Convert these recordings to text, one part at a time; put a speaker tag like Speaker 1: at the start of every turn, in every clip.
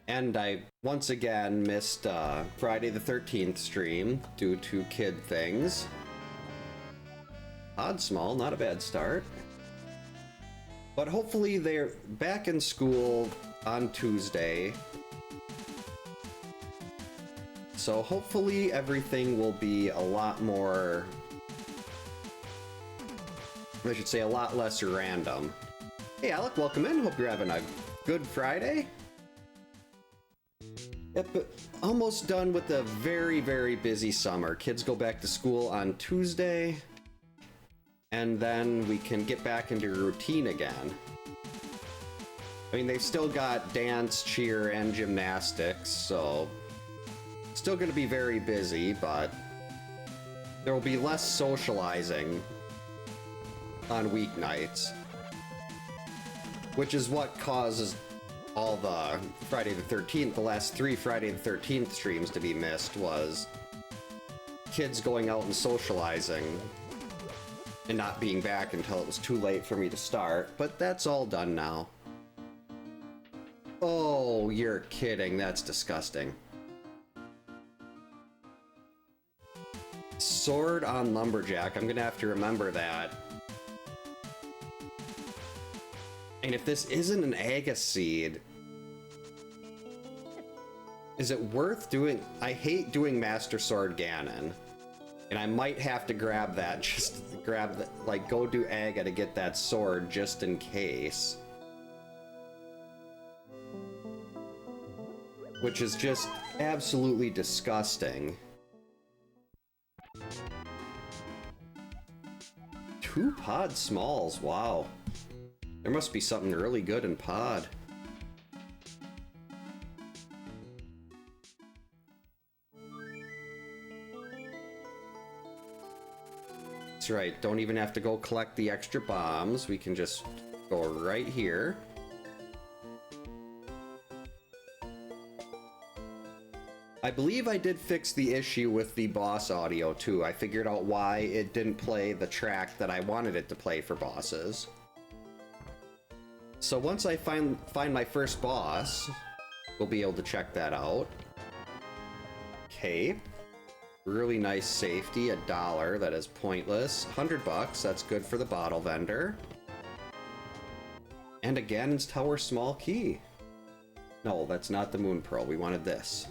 Speaker 1: And I once again missed Friday the 13th stream due to kid things. Odd small, not a bad start. But hopefully they're back in school on Tuesday. So hopefully everything will be a lot more... I should say a lot less random. Hey Alec, welcome in. Hope you're having a good Friday. Yep, almost done with a very, very busy summer. Kids go back to school on Tuesday, and then we can get back into routine again. I mean, they've still got dance, cheer, and gymnastics, so still going to be very busy, but there will be less socializing on weeknights, which is what causes all the Friday the 13th, the last 3 Friday the 13th streams to be missed, was kids going out and socializing and not being back until it was too late for me to start, but that's all done now. Oh, you're kidding, that's disgusting. Sword on Lumberjack, I'm gonna have to remember that. And if this isn't an Aegis seed, is it worth doing? I hate doing Master Sword Ganon, and I might have to grab that, just grab that, like go do Aga to get that sword just in case. Which is just absolutely disgusting. 2 pod smalls, wow. There must be something really good in pod. That's right, don't even have to go collect the extra bombs. We can just go right here. I believe I did fix the issue with the boss audio too. I figured out why it didn't play the track that I wanted it to play for bosses. So once I find my first boss, we'll be able to check that out. Cape. Really nice safety, $1, that is pointless. $100, that's good for the bottle vendor. And again, it's Tower Small Key. No, that's not the Moon Pearl, we wanted this.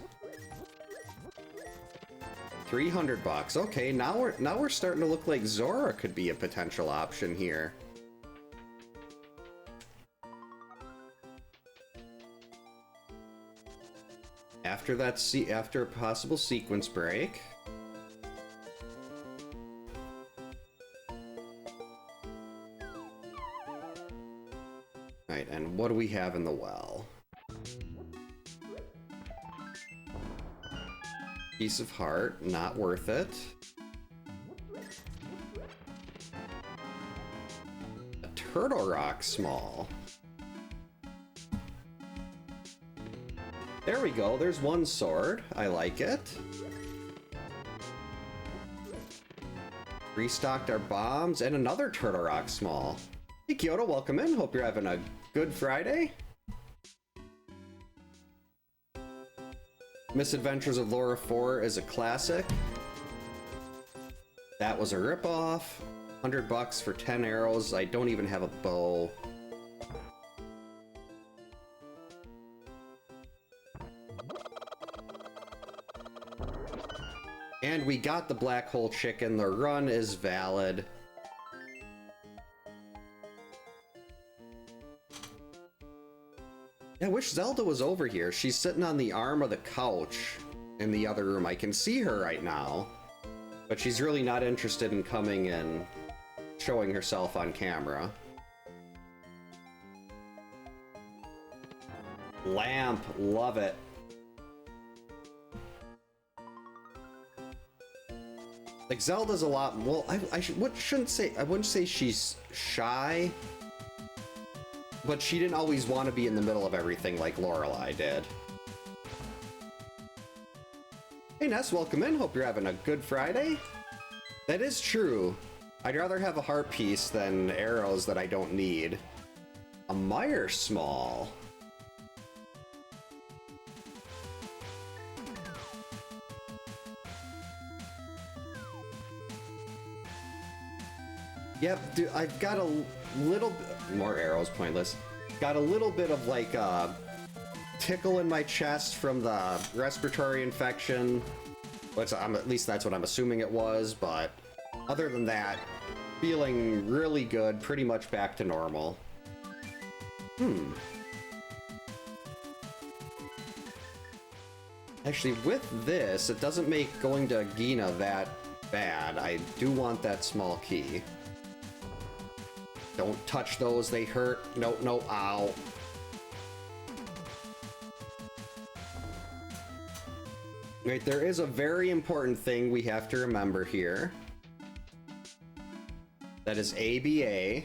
Speaker 1: $300, okay, now we're starting to look like Zora could be a potential option here. After a possible sequence break. Alright, and what do we have in the well? Piece of heart, not worth it. A Turtle Rock small. There we go, there's one sword. I like it. Restocked our bombs and another Turtle Rock small. Hey Kyoto, welcome in. Hope you're having a good Friday. Misadventures of Laura 4 is a classic. That was a ripoff. $100 for 10 arrows. I don't even have a bow. And we got the Black Hole Chicken. The run is valid. I wish Zelda was over here. She's sitting on the arm of the couch in the other room. I can see her right now, but she's really not interested in coming and showing herself on camera. Lamp, love it. Like Zelda's a lot. Well, I wouldn't say she's shy, but she didn't always want to be in the middle of everything like Lorelei did. Hey Ness, welcome in. Hope you're having a good Friday. That is true. I'd rather have a heart piece than arrows that I don't need. A Meyer small. Yep, dude, I've got a little... More arrows, pointless. Got a little bit of, like, tickle in my chest from the respiratory infection. Which, at least that's what I'm assuming it was, but... Other than that, feeling really good, pretty much back to normal. Actually, with this, it doesn't make going to Gina that bad. I do want that small key. Don't touch those, they hurt. No, no, ow. Right, there is a very important thing we have to remember here. That is ABA.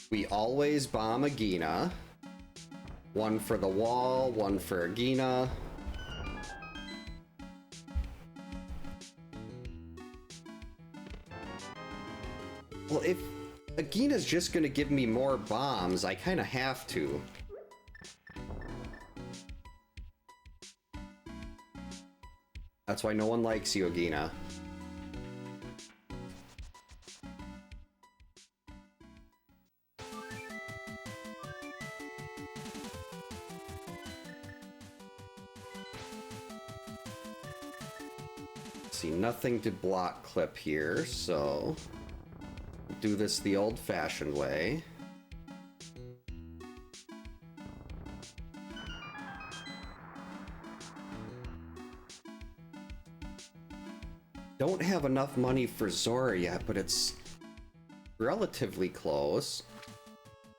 Speaker 1: We always bomb a Gina. One for the wall, one for a Gina. Well, if Agina's just gonna give me more bombs, I kinda have to. That's why no one likes you, Agina. See, nothing to block clip here, so... do this the old-fashioned way. Don't have enough money for Zora yet, but it's relatively close.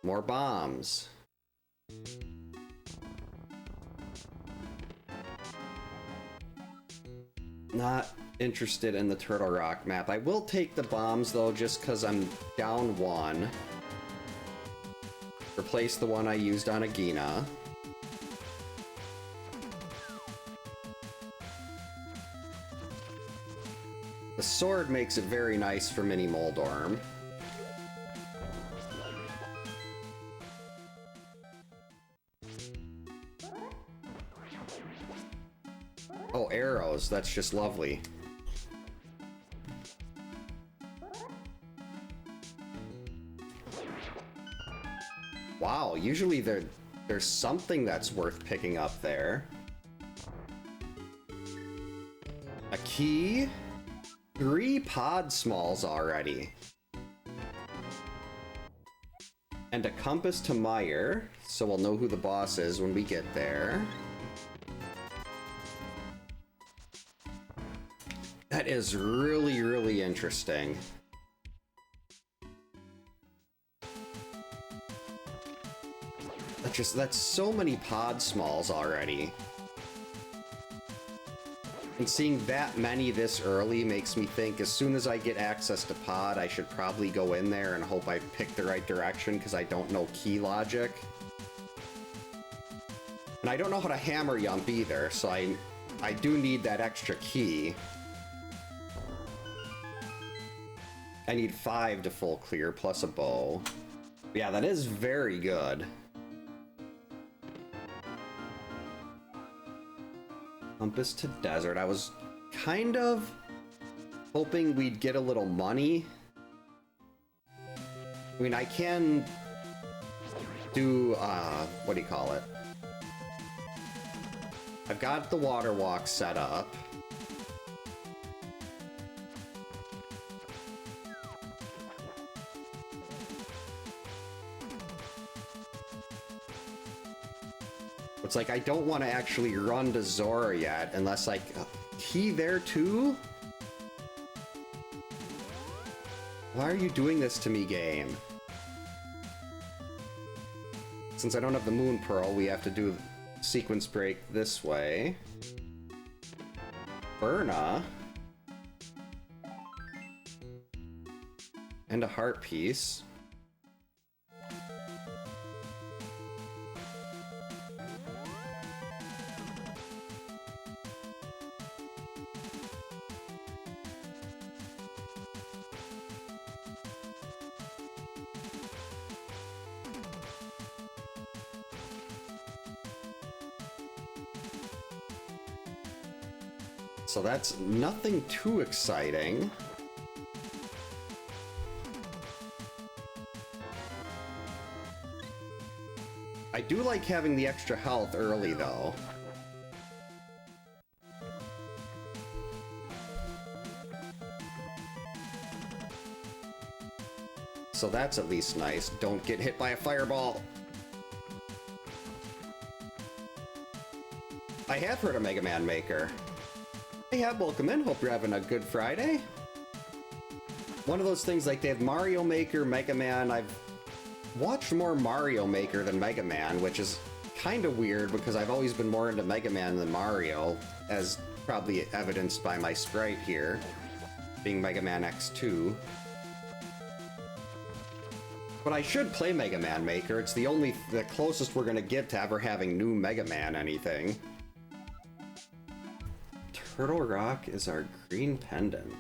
Speaker 1: More bombs. Not interested in the Turtle Rock map. I will take the bombs though, just because I'm down one. Replace the one I used on Agina. The sword makes it very nice for Mini Moldorm. Oh, arrows. That's just lovely. Wow, usually there's something that's worth picking up there. A key? 3 pod smalls already. And a compass to Meyer, so we'll know who the boss is when we get there. That is really, really interesting. That's so many pod smalls already. And seeing that many this early makes me think as soon as I get access to pod, I should probably go in there and hope I pick the right direction, because I don't know key logic. And I don't know how to hammer yump either, so I do need that extra key. I need 5 to full clear, plus a bow. Yeah, that is very good. Compass to desert. I was kind of hoping we'd get a little money. I mean, I can do, what do you call it? I've got the water walk set up. It's like, I don't want to actually run to Zora yet, unless, like, key there too? Why are you doing this to me, game? Since I don't have the Moon Pearl, we have to do sequence break this way. Burna. And a heart piece. So that's nothing too exciting. do like having the extra health early, though. So that's at least nice. Don't get hit by a fireball. I have heard of Mega Man Maker. Hey, welcome in. Hope you're having a good Friday. One of those things, like, they have Mario Maker, Mega Man. I've watched more Mario Maker than Mega Man, which is kind of weird because I've always been more into Mega Man than Mario, as probably evidenced by my sprite here, being Mega Man X2. But I should play Mega Man Maker. It's the closest we're gonna get to ever having new Mega Man anything. Turtle Rock is our green pendant.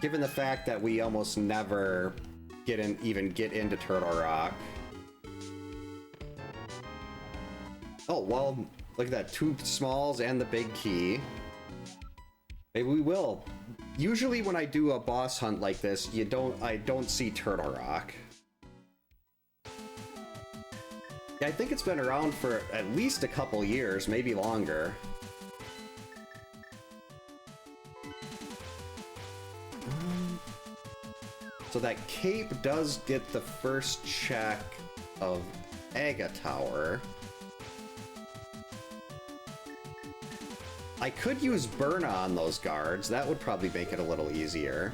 Speaker 1: Given the fact that we almost never even get into Turtle Rock. Oh, well, look at that. 2 smalls and the big key. Maybe we will. Usually when I do a boss hunt like this, I don't see Turtle Rock. Yeah, I think it's been around for at least a couple years, maybe longer. So that cape does get the first check of Aga Tower. I could use Burna on those guards. That would probably make it a little easier.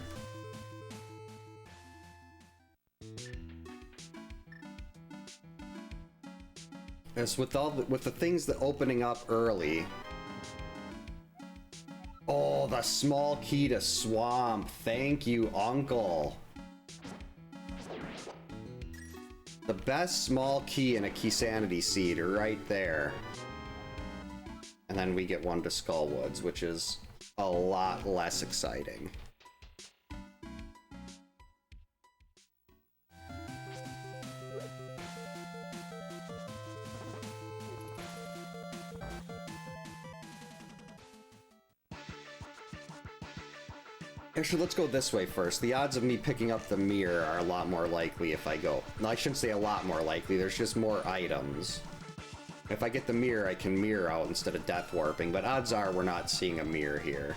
Speaker 1: As with the things that opening up early. Oh, the small key to Swamp. Thank you, Uncle. The best small key in a Keysanity seed right there. And then we get one to Skullwoods, which is a lot less exciting. Actually, let's go this way first. The odds of me picking up the mirror are a lot more likely if I go. No, I shouldn't say a lot more likely. There's just more items. If I get the mirror, I can mirror out instead of death warping, but odds are we're not seeing a mirror here.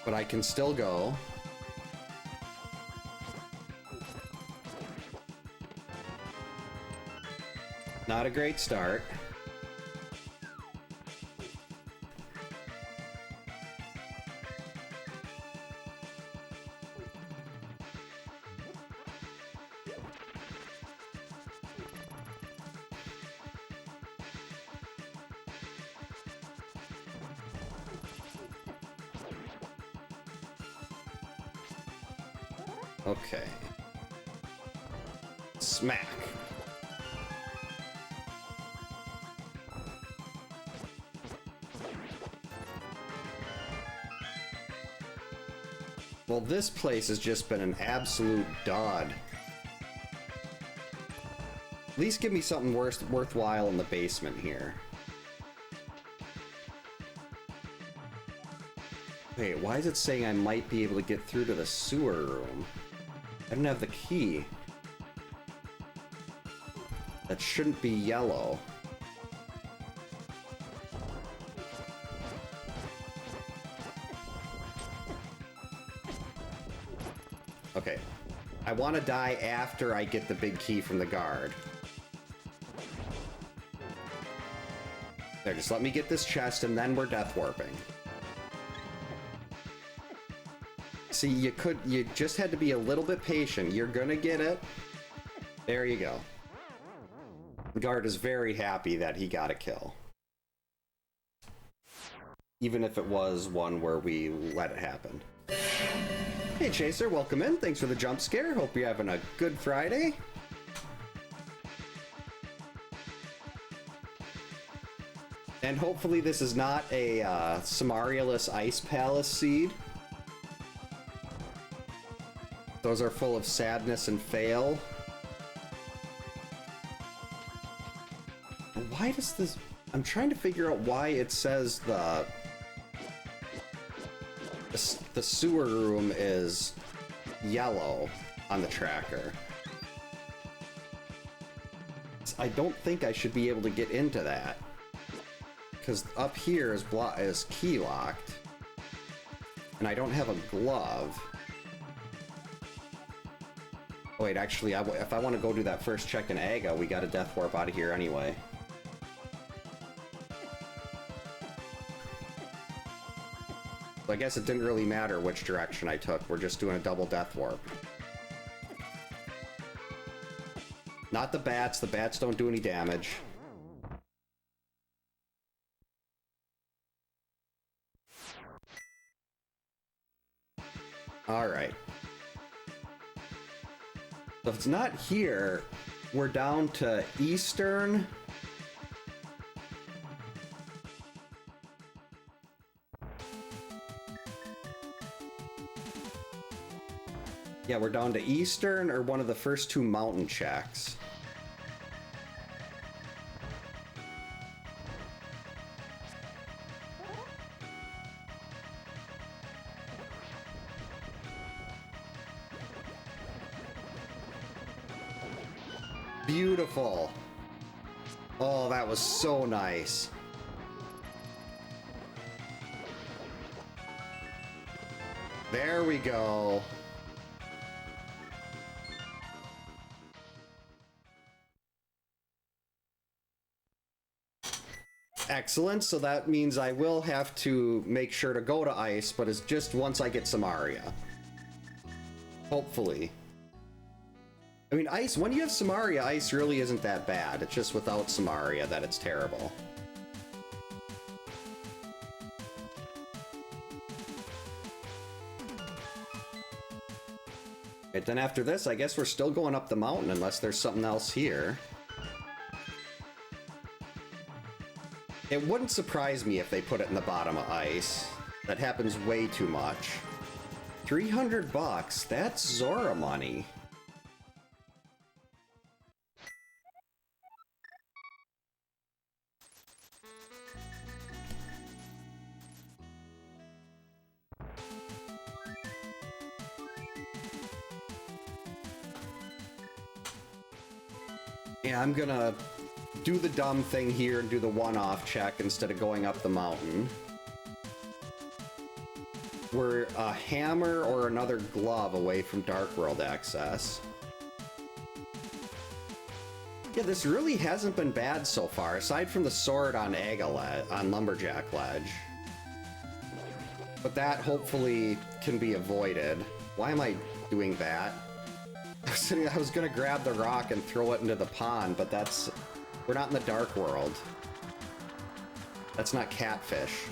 Speaker 1: But I can still go. Not a great start. Okay. Smack. Well, this place has just been an absolute dud. At least give me something worthwhile in the basement here. Wait, why is it saying I might be able to get through to the sewer room? I don't have the key. That shouldn't be yellow. Okay. I want to die after I get the big key from the guard. There, just let me get this chest and then we're death warping. See, you just had to be a little bit patient. You're gonna get it. There you go. The guard is very happy that he got a kill. Even if it was one where we let it happen. Hey Chaser, welcome in. Thanks for the jump scare. Hope you're having a good Friday. And hopefully this is not a Samarialus Ice Palace seed. Those are full of sadness and fail. Why does this... I'm trying to figure out why it says the the sewer room is yellow on the tracker. I don't think I should be able to get into that. Because up here is key locked. And I don't have a glove. Oh, wait, actually, if I want to go do that first check in Aga, we got a death warp out of here anyway. So I guess it didn't really matter which direction I took. We're just doing a double death warp. Not the bats. The bats don't do any damage. Alright. So if it's not here, we're down to Eastern. Yeah, we're down to Eastern or one of the first two mountain checks. Beautiful. Oh, that was so nice. There we go. Excellent, so that means I will have to make sure to go to ice, but it's just once I get some Aria. Hopefully. I mean, ice, when you have Samaria, ice really isn't that bad. It's just without Samaria that it's terrible. And then after this, I guess we're still going up the mountain unless there's something else here. It wouldn't surprise me if they put it in the bottom of ice. That happens way too much. 300 bucks, that's Zora money. Yeah, I'm gonna do the dumb thing here and do the one-off check instead of going up the mountain. We're a hammer or another glove away from Dark World access. Yeah, this really hasn't been bad so far, aside from the sword on on Lumberjack Ledge. But that hopefully can be avoided. Why am I doing that? I was gonna grab the rock and throw it into the pond, but that's... We're not in the Dark World. That's not catfish.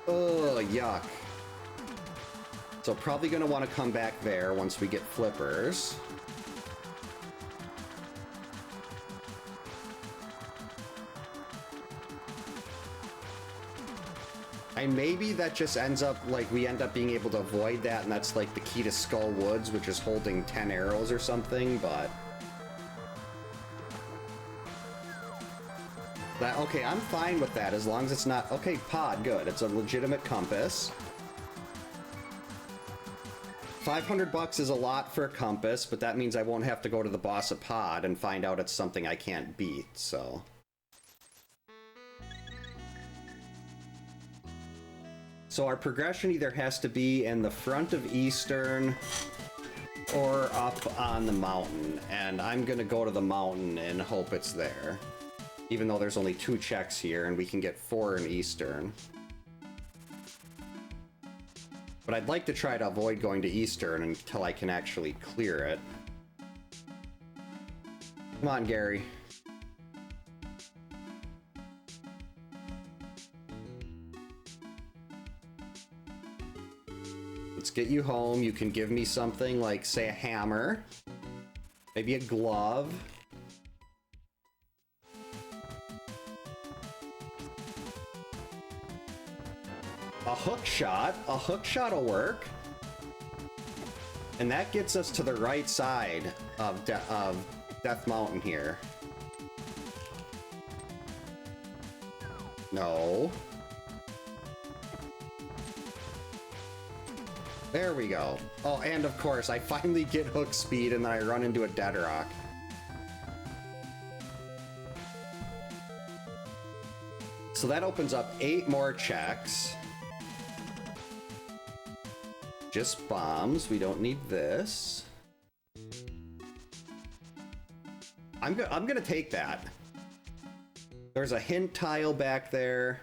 Speaker 1: Ugh, yuck. So probably gonna want to come back there once we get flippers. And maybe that just ends up, like, we end up being able to avoid that, and that's, like, the key to Skull Woods, which is holding 10 arrows or something, but... okay, I'm fine with that, as long as it's not... Okay, pod, good. It's a legitimate compass. 500 bucks is a lot for a compass, but that means I won't have to go to the boss of pod and find out it's something I can't beat, so... So our progression either has to be in the front of Eastern or up on the mountain, and I'm gonna go to the mountain and hope it's there. Even though there's only 2 checks here and we can get 4 in Eastern. But I'd like to try to avoid going to Eastern until I can actually clear it. Come on, Gary. Let's get you home. You can give me something like, say, a hammer. Maybe a glove. A hook shot. A hook shot will work. And that gets us to the right side of Death Mountain here. No. There we go. Oh, and of course, I finally get hook speed and then I run into a dead rock. So that opens up 8 more checks. Just bombs. We don't need this. I'm gonna take that. There's a hint tile back there.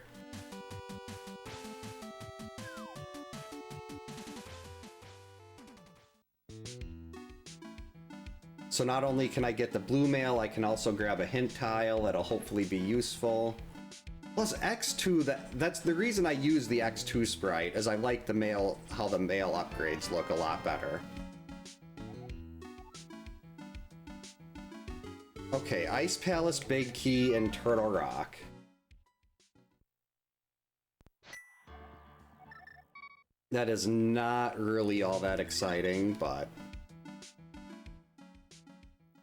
Speaker 1: So not only can I get the blue mail, I can also grab a hint tile that'll hopefully be useful. Plus X2, that's the reason I use the X2 sprite, is I like the mail, how the mail upgrades look a lot better. Okay, Ice Palace, Big Key, and Turtle Rock. That is not really all that exciting, but...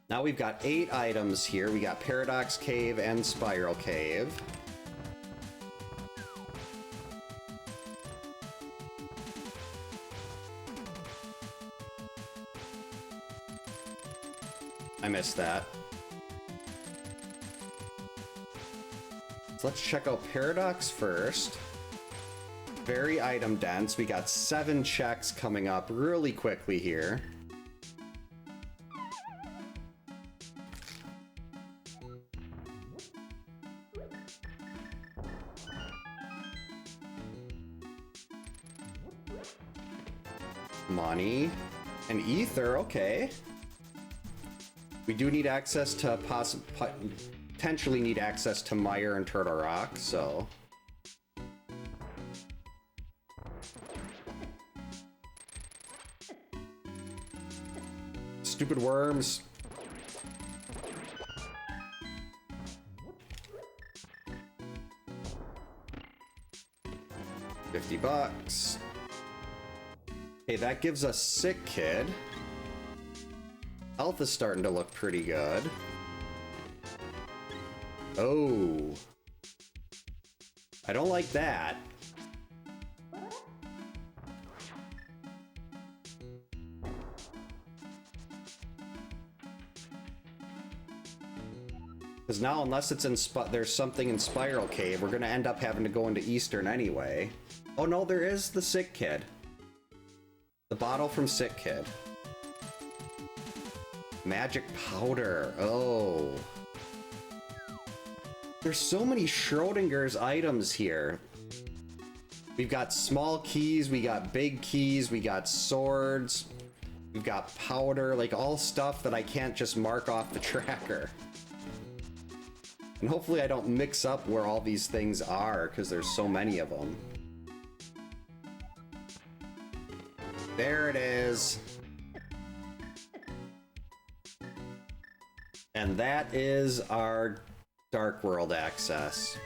Speaker 1: Now we've got 8 items here. We got Paradox Cave and Spiral Cave. I missed that. So let's check out Paradox first. Very item dense. We got 7 checks coming up really quickly here. Money and ether, okay. We do need access to potentially need access to Mire and Turtle Rock, so stupid worms. $50. Okay, that gives us Sick Kid. Health is starting to look pretty good. Oh. I don't like that. Because now, unless it's in there's something in Spiral Cave, we're gonna end up having to go into Eastern anyway. Oh no, there is the Sick Kid. The bottle from Sick Kid. Magic powder. Oh. There's so many Schrodinger's items here. We've got small keys, we got big keys, we got swords, we've got powder, like all stuff that I can't just mark off the tracker. And hopefully I don't mix up where all these things are, because there's so many of them. There it is. And that is our Dark World access.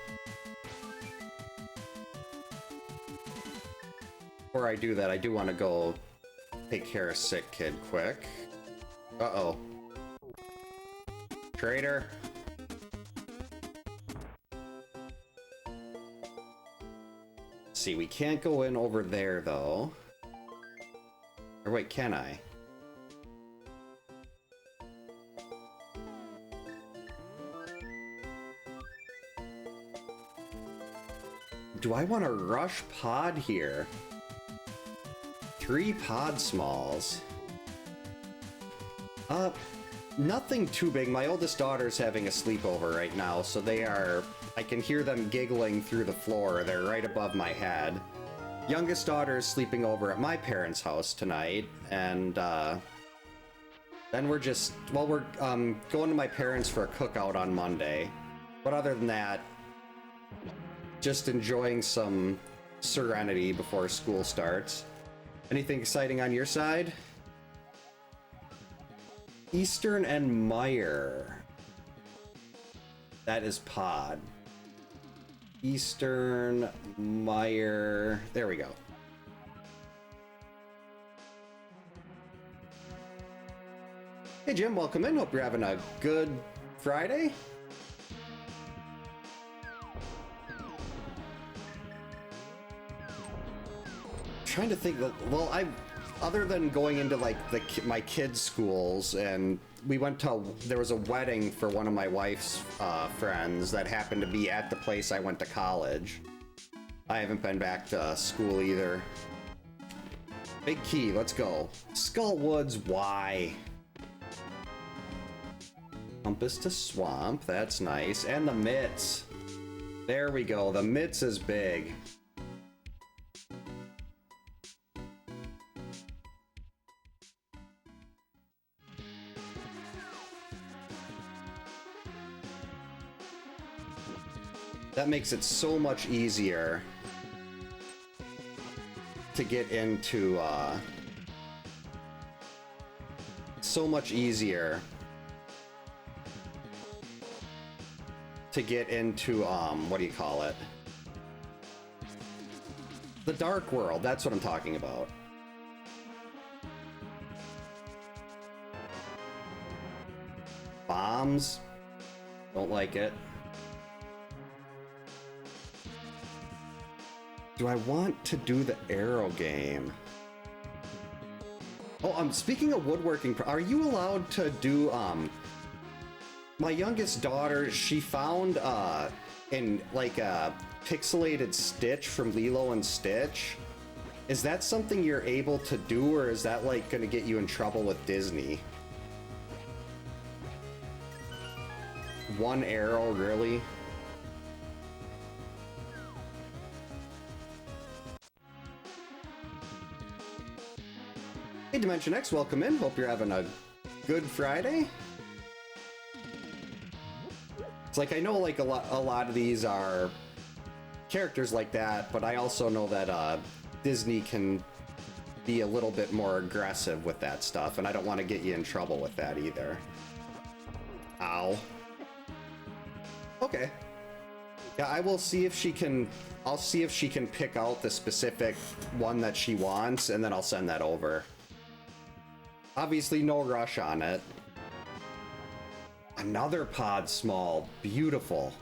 Speaker 1: Before I do that, I do want to go take care of Sick Kid quick. Uh-oh. Trader. See, we can't go in over there, though. Or wait, can I? Do I want to rush pod here? 3 pod smalls. Nothing too big. My oldest daughter's having a sleepover right now, so I can hear them giggling through the floor. They're right above my head. Youngest daughter is sleeping over at my parents' house tonight, and then we're going to my parents for a cookout on Monday. But other than that, just enjoying some serenity before school starts. Anything exciting on your side? Eastern and Mire. That is pod. Eastern, Mire. There we go. Hey Jim, welcome in. Hope you're having a good Friday. trying to think that, well, other than going into like my kids' schools, and we went to, there was a wedding for one of my wife's friends that happened to be at the place I went to college. I haven't been back to school either. Big key, let's go. Skull Woods, why? Compass to swamp, that's nice. And the mitts. There we go, the mitts is big. That makes it so much easier to get into, so much easier to get into, what do you call it? The Dark World, that's what I'm talking about. Bombs? Don't like it. Do I want to do the arrow game? Oh, speaking of woodworking, are you allowed to do, my youngest daughter, she found, in, like, a pixelated Stitch from Lilo and Stitch. Is that something you're able to do, or is that, like, gonna get you in trouble with Disney? One arrow, really? Hey, Dimension X, welcome in. Hope you're having a good Friday. It's like, I know like a lot of these are characters like that, but I also know that Disney can be a little bit more aggressive with that stuff, and I don't want to get you in trouble with that either. Ow. Okay. Yeah, I will see if she can, I'll see if she can pick out the specific one that she wants, and then I'll send that over. Obviously, no rush on it. Another pod small. Beautiful.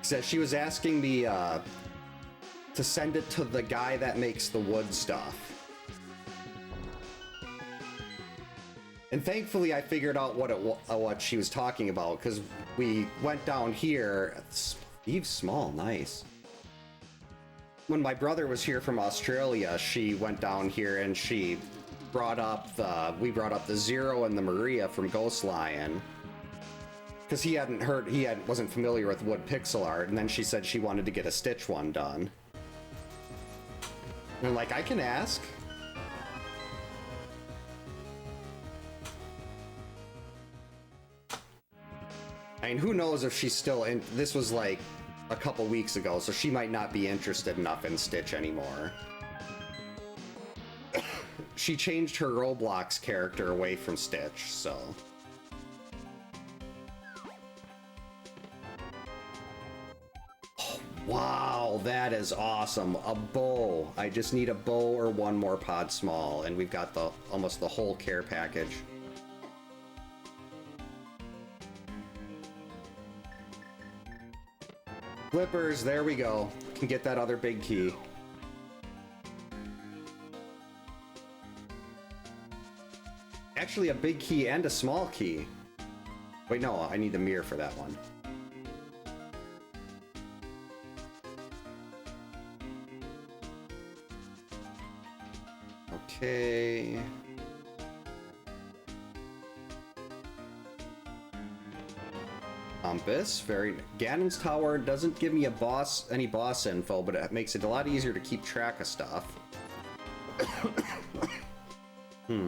Speaker 1: So she was asking me to send it to the guy that makes the wood stuff. And thankfully, I figured out what she was talking about, because we went down here. Steve's small, nice. When my brother was here from Australia, she went down here and she brought up we brought up the Zero and the Maria from Ghost Lion, because he wasn't familiar with wood pixel art, and then she said she wanted to get a Stitch one done. And I'm like, I can ask. I mean, who knows if she's still in. This was like a couple weeks ago, so she might not be interested enough in Stitch anymore. She changed her Roblox character away from Stitch, so. Oh, wow, that is awesome. A bow. I just need a bow or one more pod small, and we've got almost the whole care package. Flippers, there we go. Can get that other big key. Actually, a big key and a small key. Wait, no, I need the mirror for that one. Okay. Compass, Ganon's Tower doesn't give me any boss info, but it makes it a lot easier to keep track of stuff. Yeah,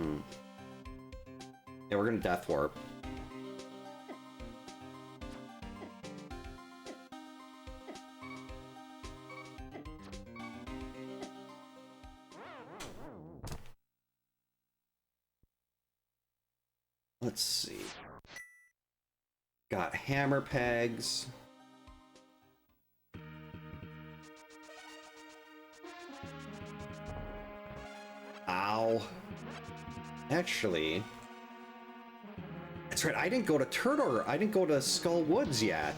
Speaker 1: we're gonna Death Warp. Let's see. Got hammer pegs. Ow. Actually, that's right, I didn't go to Skull Woods yet.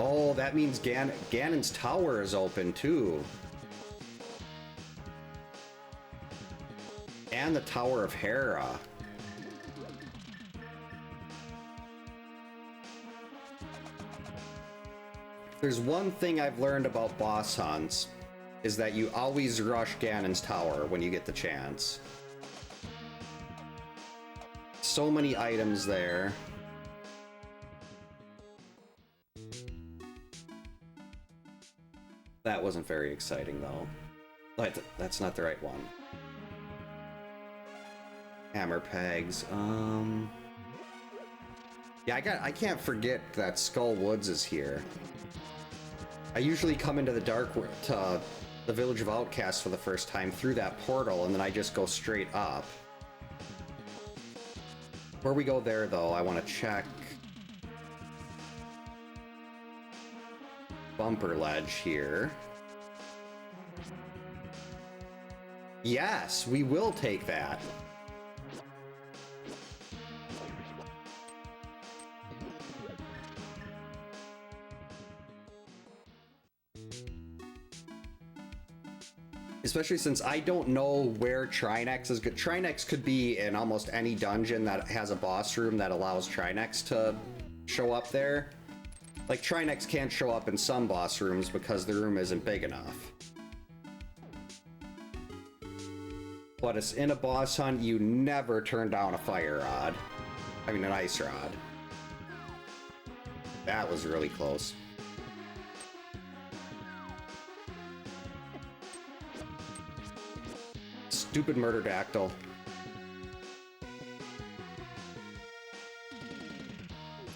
Speaker 1: Oh, that means Ganon's tower is open too. And the Tower of Hera. There's one thing I've learned about boss hunts, is that you always rush Ganon's tower when you get the chance. So many items there. That wasn't very exciting though. That's not the right one. Hammer pegs. Yeah, I can't forget that Skull Woods is here. I usually come into the the Village of Outcasts for the first time through that portal, and then I just go straight up. Before we go there, though, I want to check bumper ledge here. Yes, we will take that. Especially since I don't know where Trinex is good. Trinex could be in almost any dungeon that has a boss room that allows Trinex to show up there. Like, Trinex can't show up in some boss rooms because the room isn't big enough. But it's in a boss hunt, you never turn down a fire rod. I mean, an ice rod. That was really close. Stupid Murderdactyl.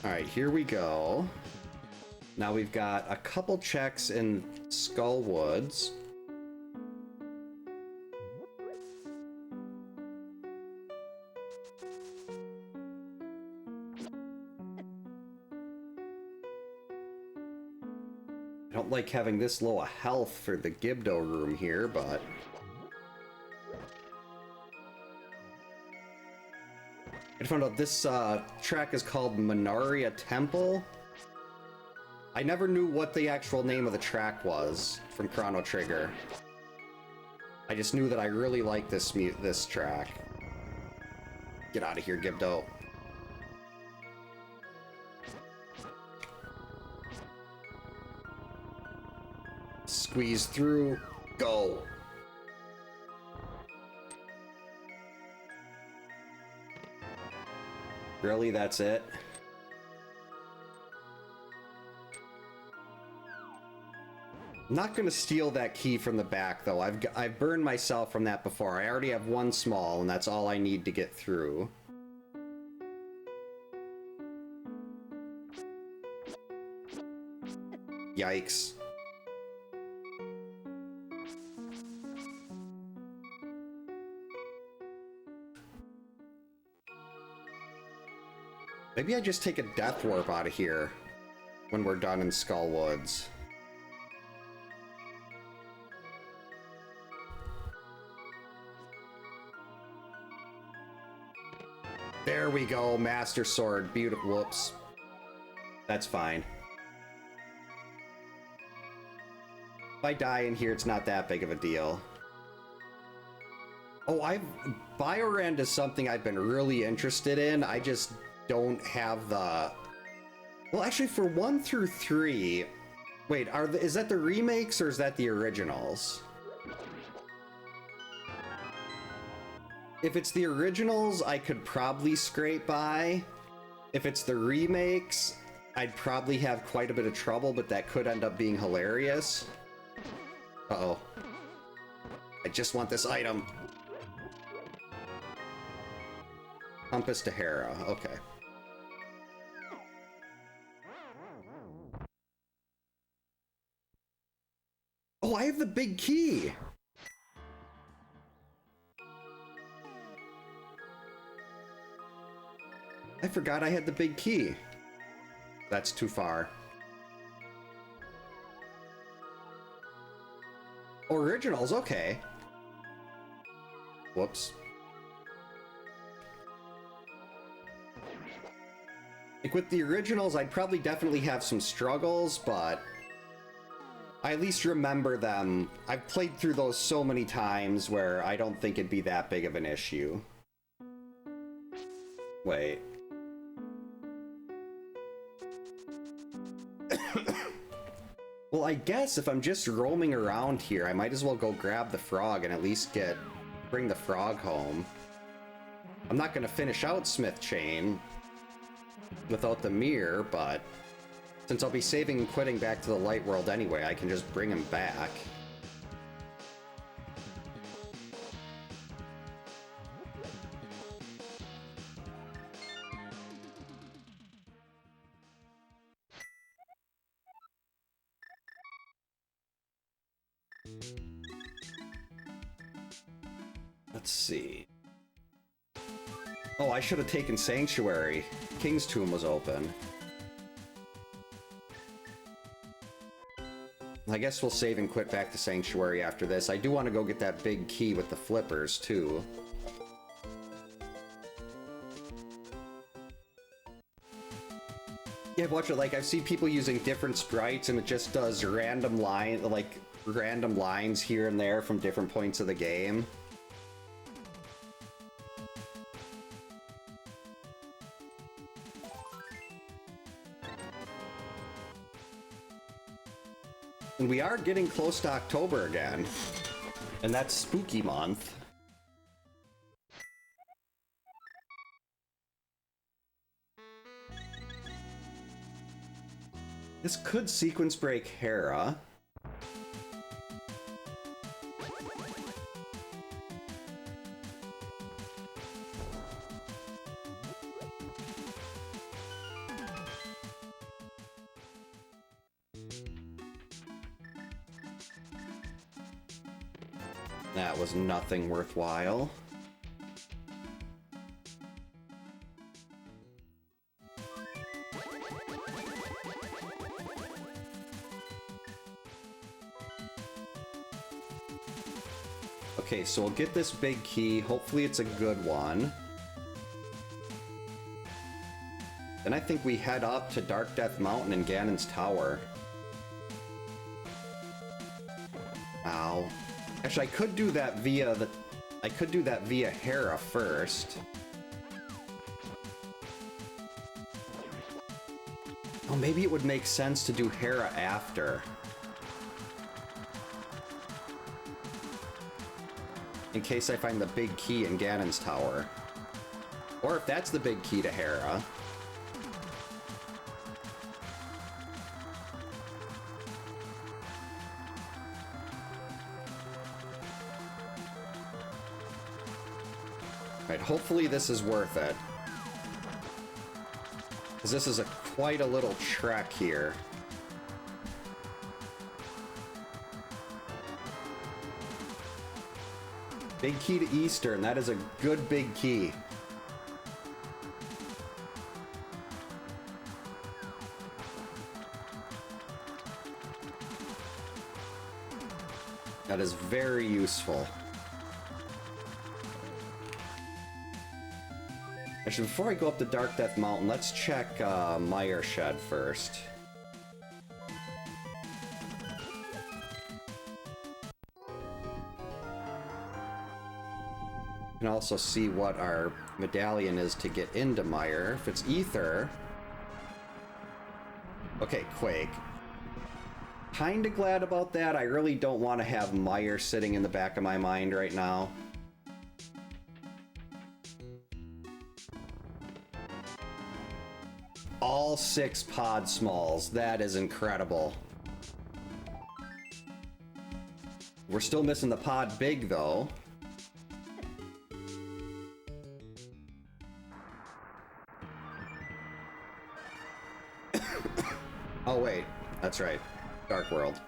Speaker 1: Alright, here we go. Now we've got a couple checks in Skull Woods. I don't like having this low a health for the Gibdo room here, but... I found out this track is called Minaria Temple. I never knew what the actual name of the track was from Chrono Trigger. I just knew that I really liked this track. Get out of here, Gibdo. Squeeze through. Go. Really, that's it? I'm not gonna steal that key from the back, though. I've burned myself from that before. I already have one small, and that's all I need to get through. Yikes. Maybe I just take a death warp out of here when we're done in Skull Woods. There we go, Master Sword. Beautiful. Whoops. That's fine. If I die in here, it's not that big of a deal. Oh, Biorend is something I've been really interested in. I just don't have the... Well, actually, for 1 through 3... Wait, is that the remakes or is that the originals? If it's the originals, I could probably scrape by. If it's the remakes, I'd probably have quite a bit of trouble, but that could end up being hilarious. Uh-oh. I just want this item. Compass to Hera, okay. Oh, I have the big key! I forgot I had the big key. That's too far. Originals, okay. Whoops. Like, with the originals, I'd probably definitely have some struggles, but I at least remember them. I've played through those so many times where I don't think it'd be that big of an issue. Wait. Well, I guess if I'm just roaming around here, I might as well go grab the frog and at least bring the frog home. I'm not gonna finish out Smith Chain without the mirror, but since I'll be saving and quitting back to the light world anyway, I can just bring him back. Let's see. Oh, I should have taken Sanctuary. King's Tomb was open. I guess we'll save and quit back to Sanctuary after this. I do want to go get that big key with the flippers, too. Yeah, watch it. Like, I've seen people using different sprites, and it just does random lines here and there from different points of the game. And we are getting close to October again, and that's spooky month. This could sequence break Hera. That was nothing worthwhile. Okay, so we'll get this big key. Hopefully it's a good one. Then I think we head up to Dark Death Mountain and Ganon's Tower. Ow. Actually, I could do that via Hera first. Oh, maybe it would make sense to do Hera after. In case I find the big key in Ganon's Tower. Or if that's the big key to Hera. Right, hopefully this is worth it. Because this is quite a little trek here. Big key to Eastern, that is a good big key. That is very useful. Actually, before I go up to Dark Death Mountain, let's check Mire Shed first. You can also see what our medallion is to get into Mire. If it's Ether... Okay, Quake. Kinda glad about that. I really don't want to have Mire sitting in the back of my mind right now. All 6 pod smalls. That is incredible. We're still missing the pod big, though. Oh, wait. That's right. Dark World.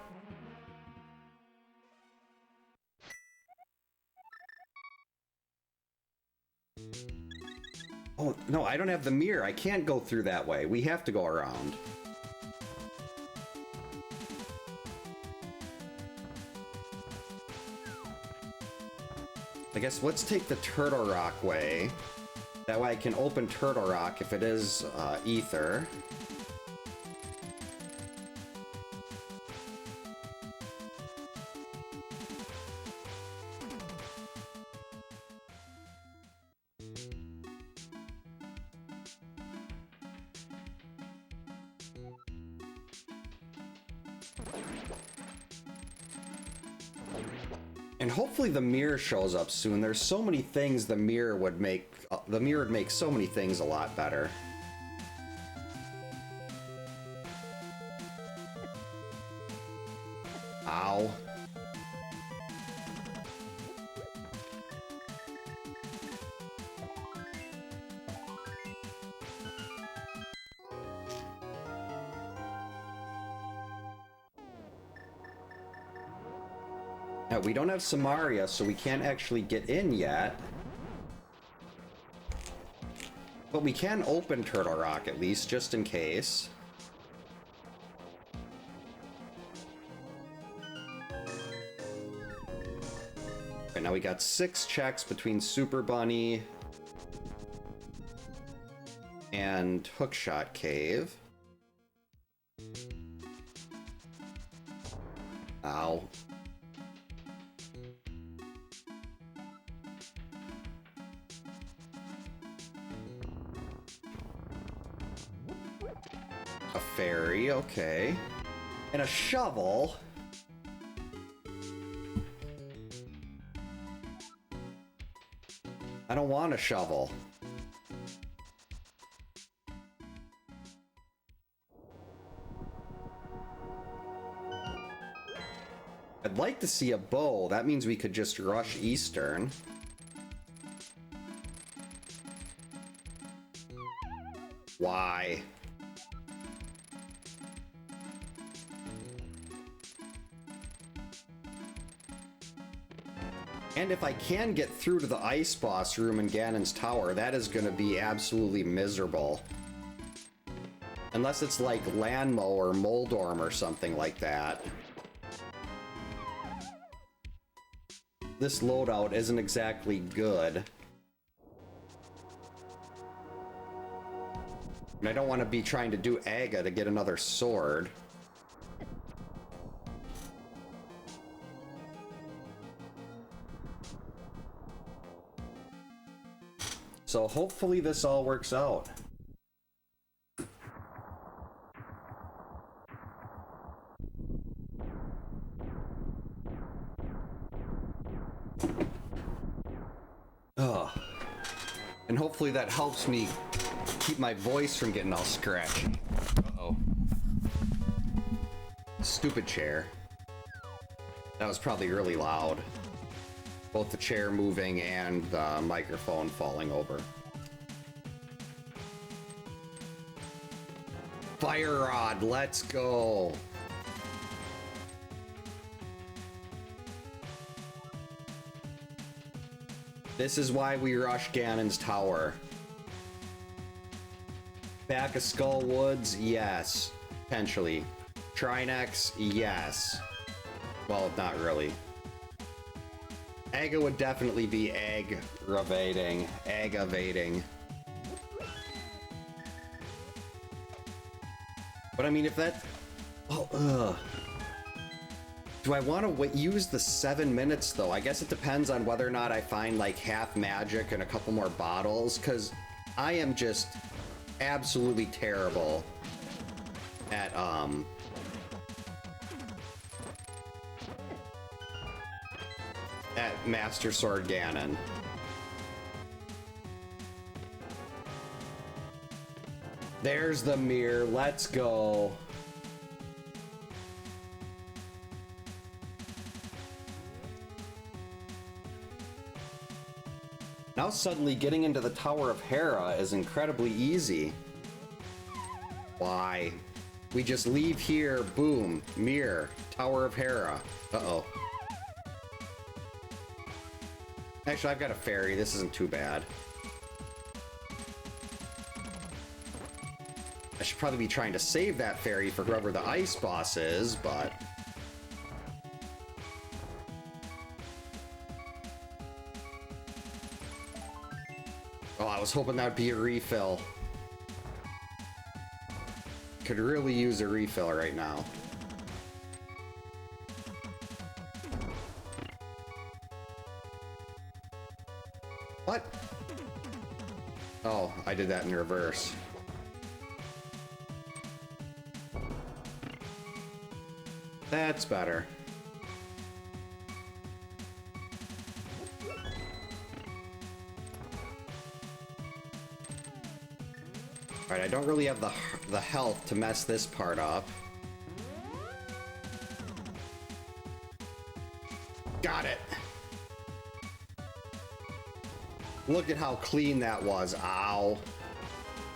Speaker 1: Oh, no, I don't have the mirror. I can't go through that way. We have to go around. I guess let's take the Turtle Rock way. That way I can open Turtle Rock if it is ether. And hopefully the mirror shows up soon. There's so many things the mirror would make so many things a lot better. Ow. Now, we don't have Samaria, so we can't actually get in yet. But we can open Turtle Rock at least, just in case. Okay, now we got 6 checks between Super Bunny and Hookshot Cave. Ow. A fairy, okay. And a shovel. I don't want a shovel. I'd like to see a bow. That means we could just rush Eastern. Why? And if I can get through to the ice boss room in Ganon's Tower, that is going to be absolutely miserable. Unless it's like Lanmo or Moldorm or something like that. This loadout isn't exactly good. And I don't want to be trying to do Aga to get another sword. So hopefully this all works out. Ugh. And hopefully that helps me keep my voice from getting all scratchy. Uh-oh. Stupid chair. That was probably really loud. Both the chair moving and the microphone falling over. Fire Rod, let's go. This is why we rush Ganon's Tower. Back of Skull Woods, yes. Potentially. Trinex, yes. Well, not really. Aga would definitely be aggravating. Aggravating. But I mean, if that... Oh, ugh. Do I want to use the 7 minutes, though? I guess it depends on whether or not I find, like, half magic and a couple more bottles, because I am just absolutely terrible at, Master Sword Ganon. There's the mirror. Let's go. Now suddenly getting into the Tower of Hera is incredibly easy. Why? We just leave here, boom, mirror, Tower of Hera. Uh-oh. Actually, I've got a fairy. This isn't too bad. I should probably be trying to save that fairy for whoever the ice boss is, but... Oh, I was hoping that'd be a refill. Could really use a refill right now. What? Oh, I did that in reverse. That's better. Alright, I don't really have the health to mess this part up. Got it! Look at how clean that was. Ow.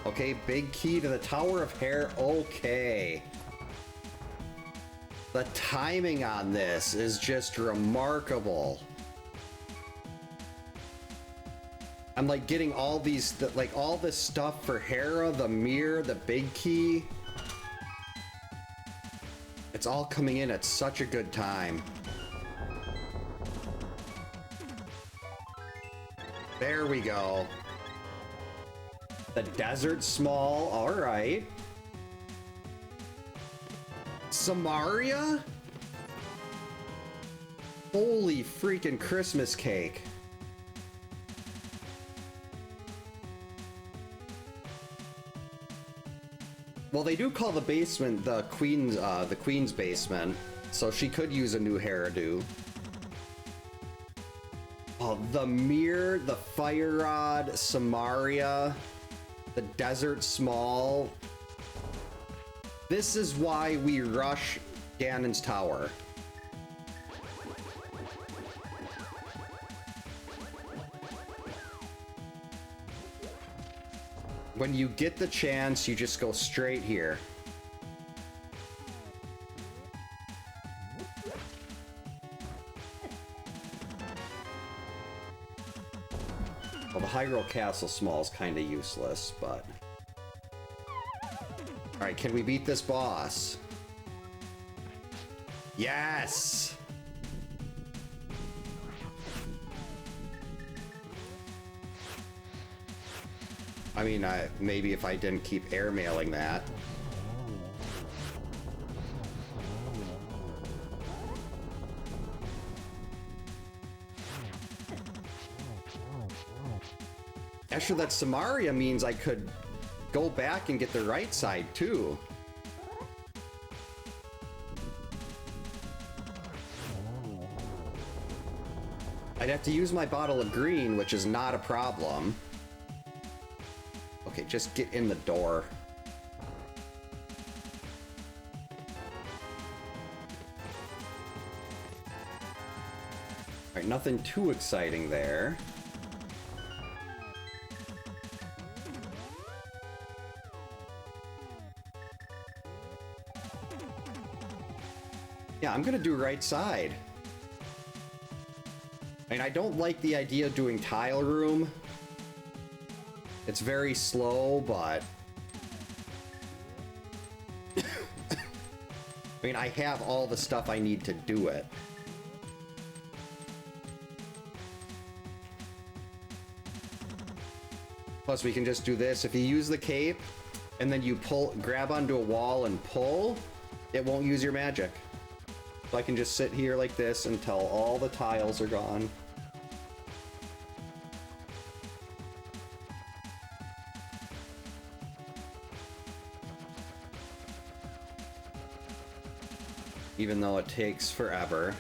Speaker 1: Okay, big key to the Tower of Hair. Okay. The timing on this is just remarkable. I'm like getting all these, like all this stuff for Hera, the mirror, the big key. It's all coming in at such a good time. There we go. The desert small, all right. Samaria? Holy freaking Christmas cake. Well, they do call the basement the queen's basement, so she could use a new hairdo. Oh, the mirror, the fire rod, Samaria, the desert small. This is why we rush Ganon's tower. When you get the chance, you just go straight here. Well, the Hyrule Castle small is kind of useless, but... Alright, can we beat this boss? Yes! I mean, maybe if I didn't keep airmailing that. Actually, that Samaria means I could go back and get the right side, too. I'd have to use my bottle of green, which is not a problem. Okay, just get in the door. Alright, nothing too exciting there. Yeah, I'm gonna do right side. I mean, I don't like the idea of doing tile room. It's very slow, but... I mean, I have all the stuff I need to do it. Plus, we can just do this. If you use the cape, and then you grab onto a wall and pull, it won't use your magic. So I can just sit here like this until all the tiles are gone. Even though it takes forever.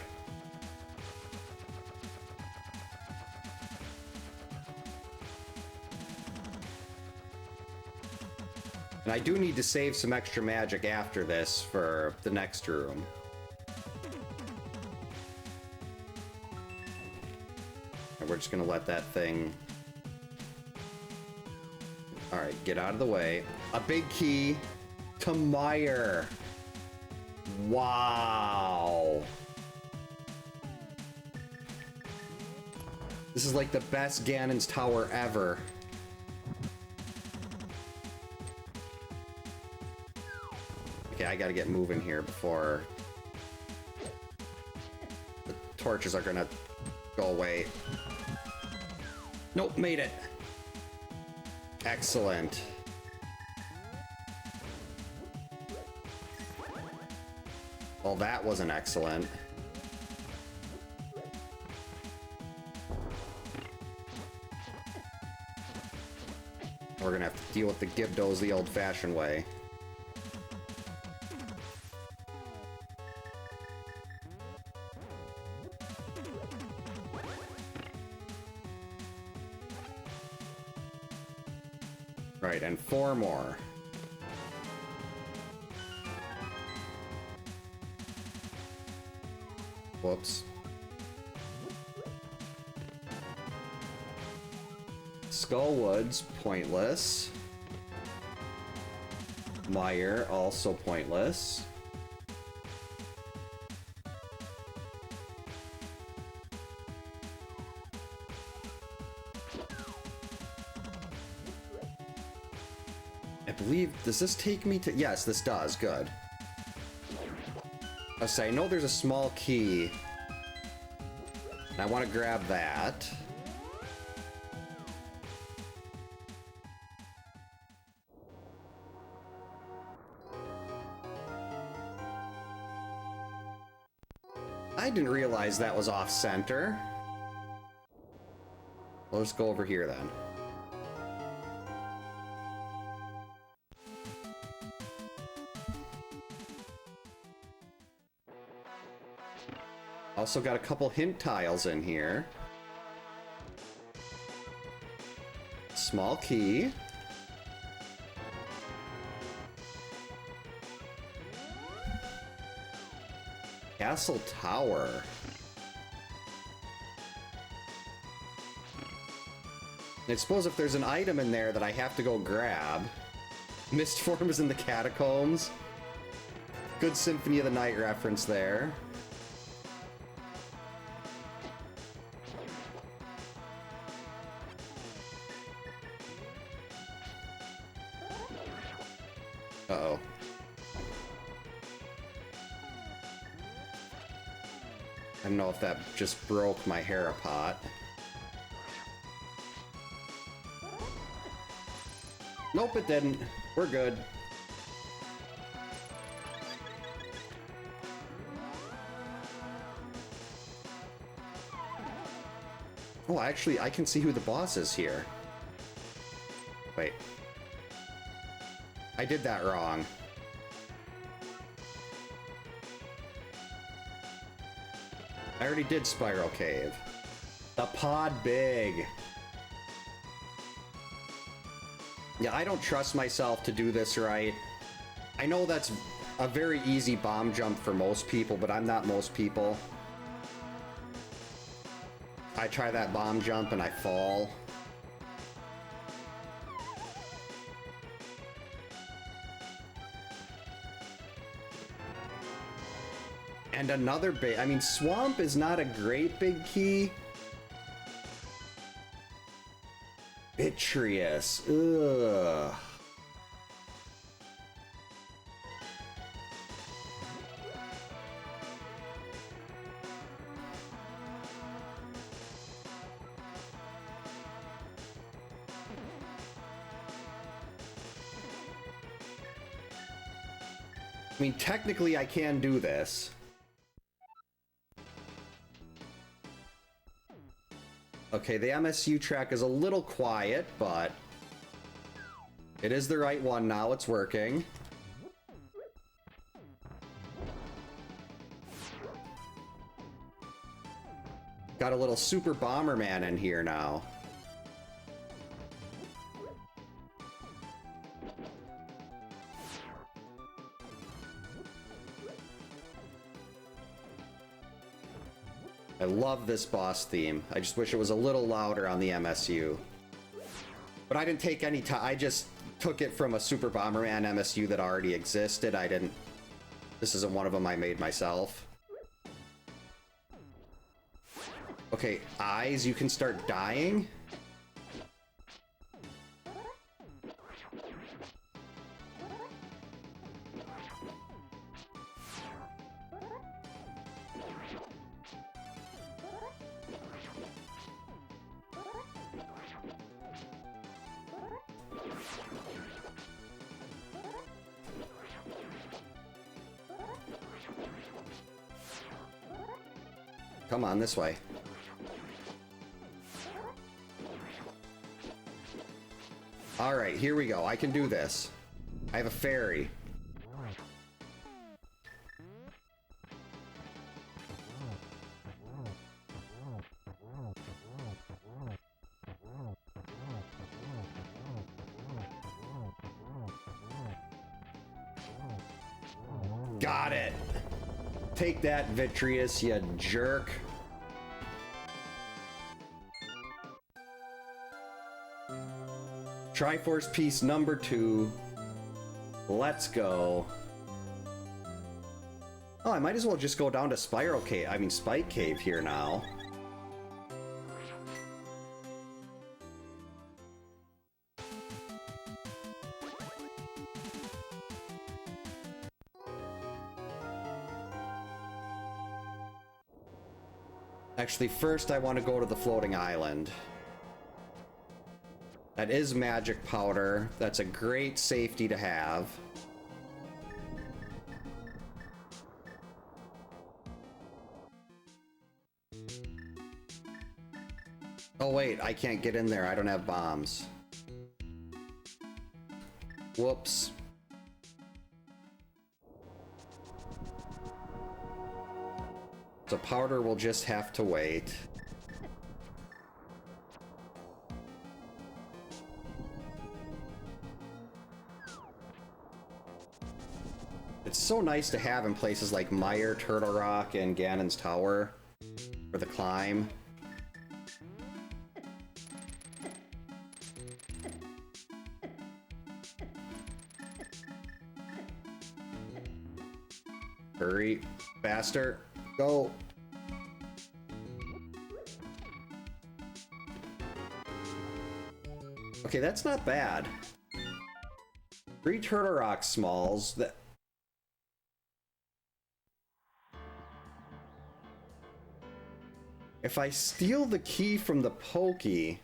Speaker 1: And I do need to save some extra magic after this for the next room. And we're just gonna let that thing... Alright, get out of the way. A big key to Meyer. Wow. This is like the best Ganon's tower ever. Okay, I gotta get moving here before the torches are gonna go away. Nope, made it. Excellent. Well, that wasn't excellent. We're gonna have to deal with the Gibdos the old-fashioned way. Right, and 4 more. Whoops. Skullwood's pointless. Mire, also pointless. I believe, does this take me to... Yes, this does. Good. I know there's a small key. And I want to grab that. I didn't realize that was off-center. Well, let's go over here then. Also got a couple hint tiles in here. Small key. Castle Tower. I suppose if there's an item in there that I have to go grab. Mist form is in the catacombs. Good Symphony of the Night reference there. Uh-oh. I don't know if that just broke my Harapot. Nope, it didn't. We're good. Oh, actually, I can see who the boss is here. Wait. I did that wrong. I already did Spiral Cave. The Pod Big. Yeah, I don't trust myself to do this right. I know that's a very easy bomb jump for most people, but I'm not most people. I try that bomb jump and I fall. And another big... I mean, Swamp is not a great big key. Vitreous. Ugh. I mean, technically I can do this. Okay, the MSU track is a little quiet, but it is the right one now. It's working. Got a little Super Bomberman in here now. I love this boss theme. I just wish it was a little louder on the MSU. But I didn't take any time. I just took it from a Super Bomberman MSU that already existed. I didn't... This isn't one of them I made myself. Okay, eyes, you can start dying? Come on, this way. Alright, here we go. I can do this. I have a fairy. Got it! Take that, Vitreous, you jerk. Triforce piece number 2. Let's go. Oh, I might as well just go down to Spiral Cave. I mean, Spike Cave here now. Actually, first I want to go to the floating island. That is magic powder. That's a great safety to have. Oh wait, I can't get in there. I don't have bombs. Whoops. So powder will just have to wait. It's so nice to have in places like Mire, Turtle Rock, and Ganon's Tower for the climb. Hurry, faster, go. Okay, that's not bad. 3 Turtle Rock Smalls. That. If I steal the key from the Pokey,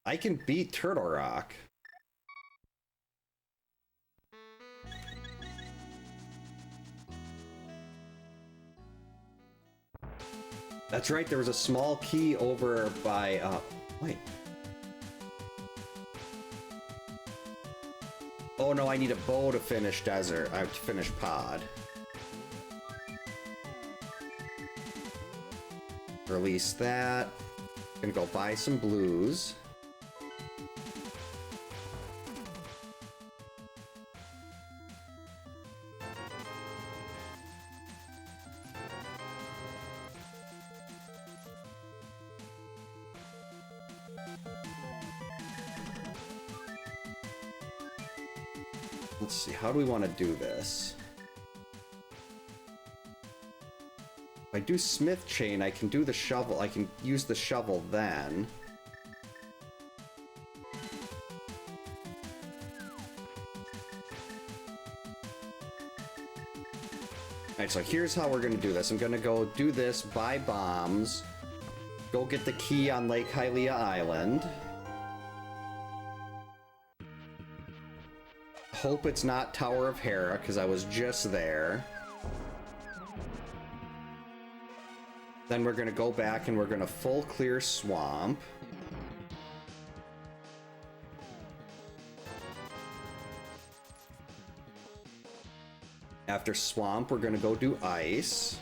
Speaker 1: I can beat Turtle Rock. That's right, there was a small key over by, wait. Oh no, I need a bow to finish Desert. I have to finish Pod. Release that. Gonna go buy some blues. Let's see, how do we want to do this? If I do Smith Chain, I can do the shovel. I can use the shovel then. Alright, so here's how we're going to do this. I'm going to go do this, buy bombs, go get the key on Lake Hylia Island. Hope it's not Tower of Hera, because I was just there. Then we're going to go back and we're going to full clear Swamp. After Swamp, we're going to go do Ice.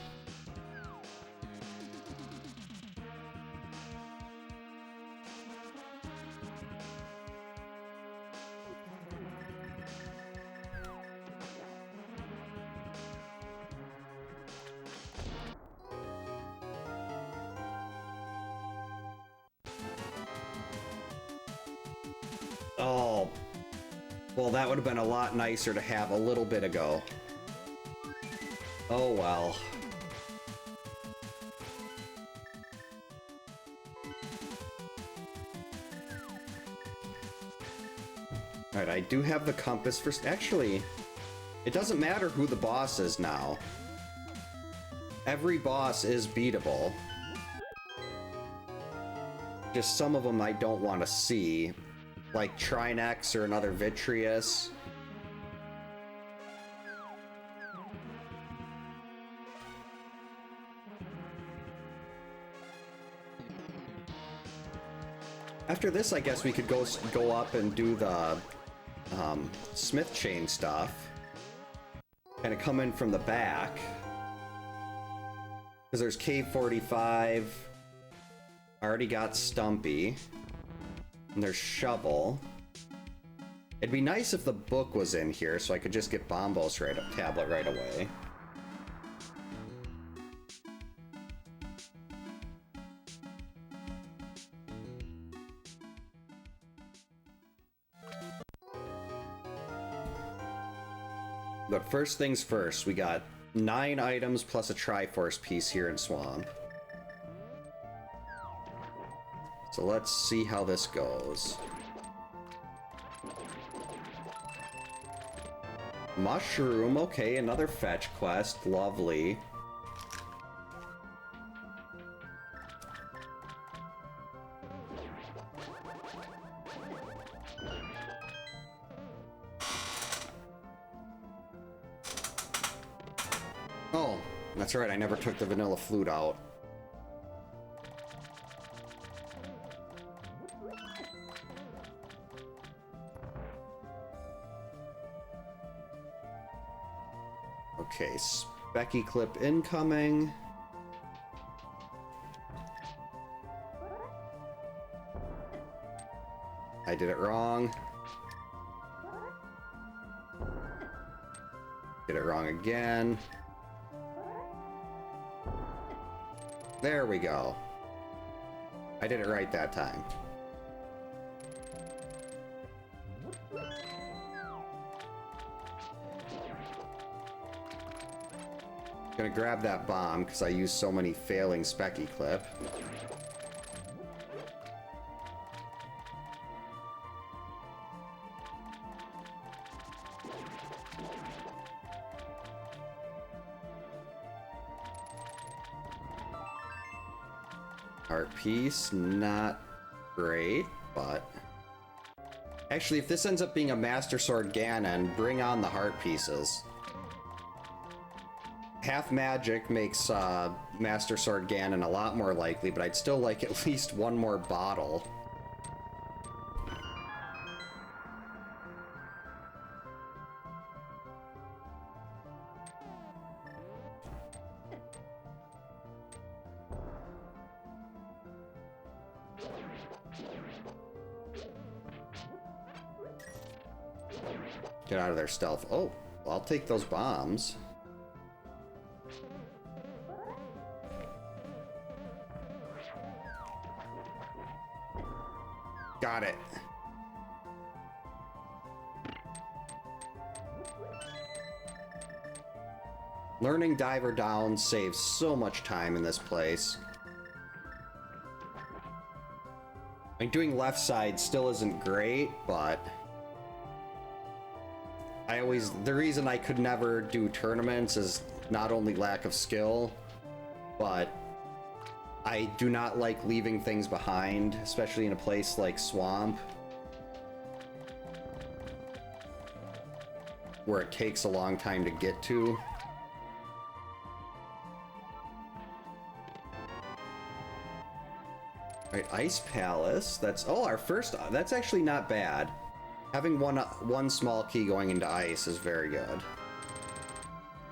Speaker 1: Oh, well, that would have been a lot nicer to have a little bit ago. Oh, well. Alright, I do have the compass for... Actually, it doesn't matter who the boss is now. Every boss is beatable. Just some of them I don't want to see. Like Trinex or another Vitreous. After this, I guess we could go up and do the smith chain stuff. Kind of come in from the back. Because there's Cave 45. I already got Stumpy. And there's Shovel. It'd be nice if the book was in here so I could just get Bombo's tablet right away. But first things first, we got 9 items plus a Triforce piece here in Swamp. So let's see how this goes. Mushroom, okay, another fetch quest, lovely. Oh, that's right, I never took the vanilla flute out. Okay, Specky Clip incoming. I did it wrong. Did it wrong again. There we go. I did it right that time. Gonna grab that bomb because I used so many failing Specky Clip. Art piece, not great, but actually, if this ends up being a Master Sword Ganon, bring on the heart pieces. Half magic makes Master Sword Ganon a lot more likely, but I'd still like at least one more bottle. Get out of there, stealth. Oh, well, I'll take those bombs. Got it. Learning Diver Down saves so much time in this place. I mean, doing left side still isn't great, but the reason I could never do tournaments is not only lack of skill, but I do not like leaving things behind, especially in a place like Swamp, where it takes a long time to get to. Alright, Ice Palace. That's, oh, our first, that's actually not bad. Having one small key going into ice is very good.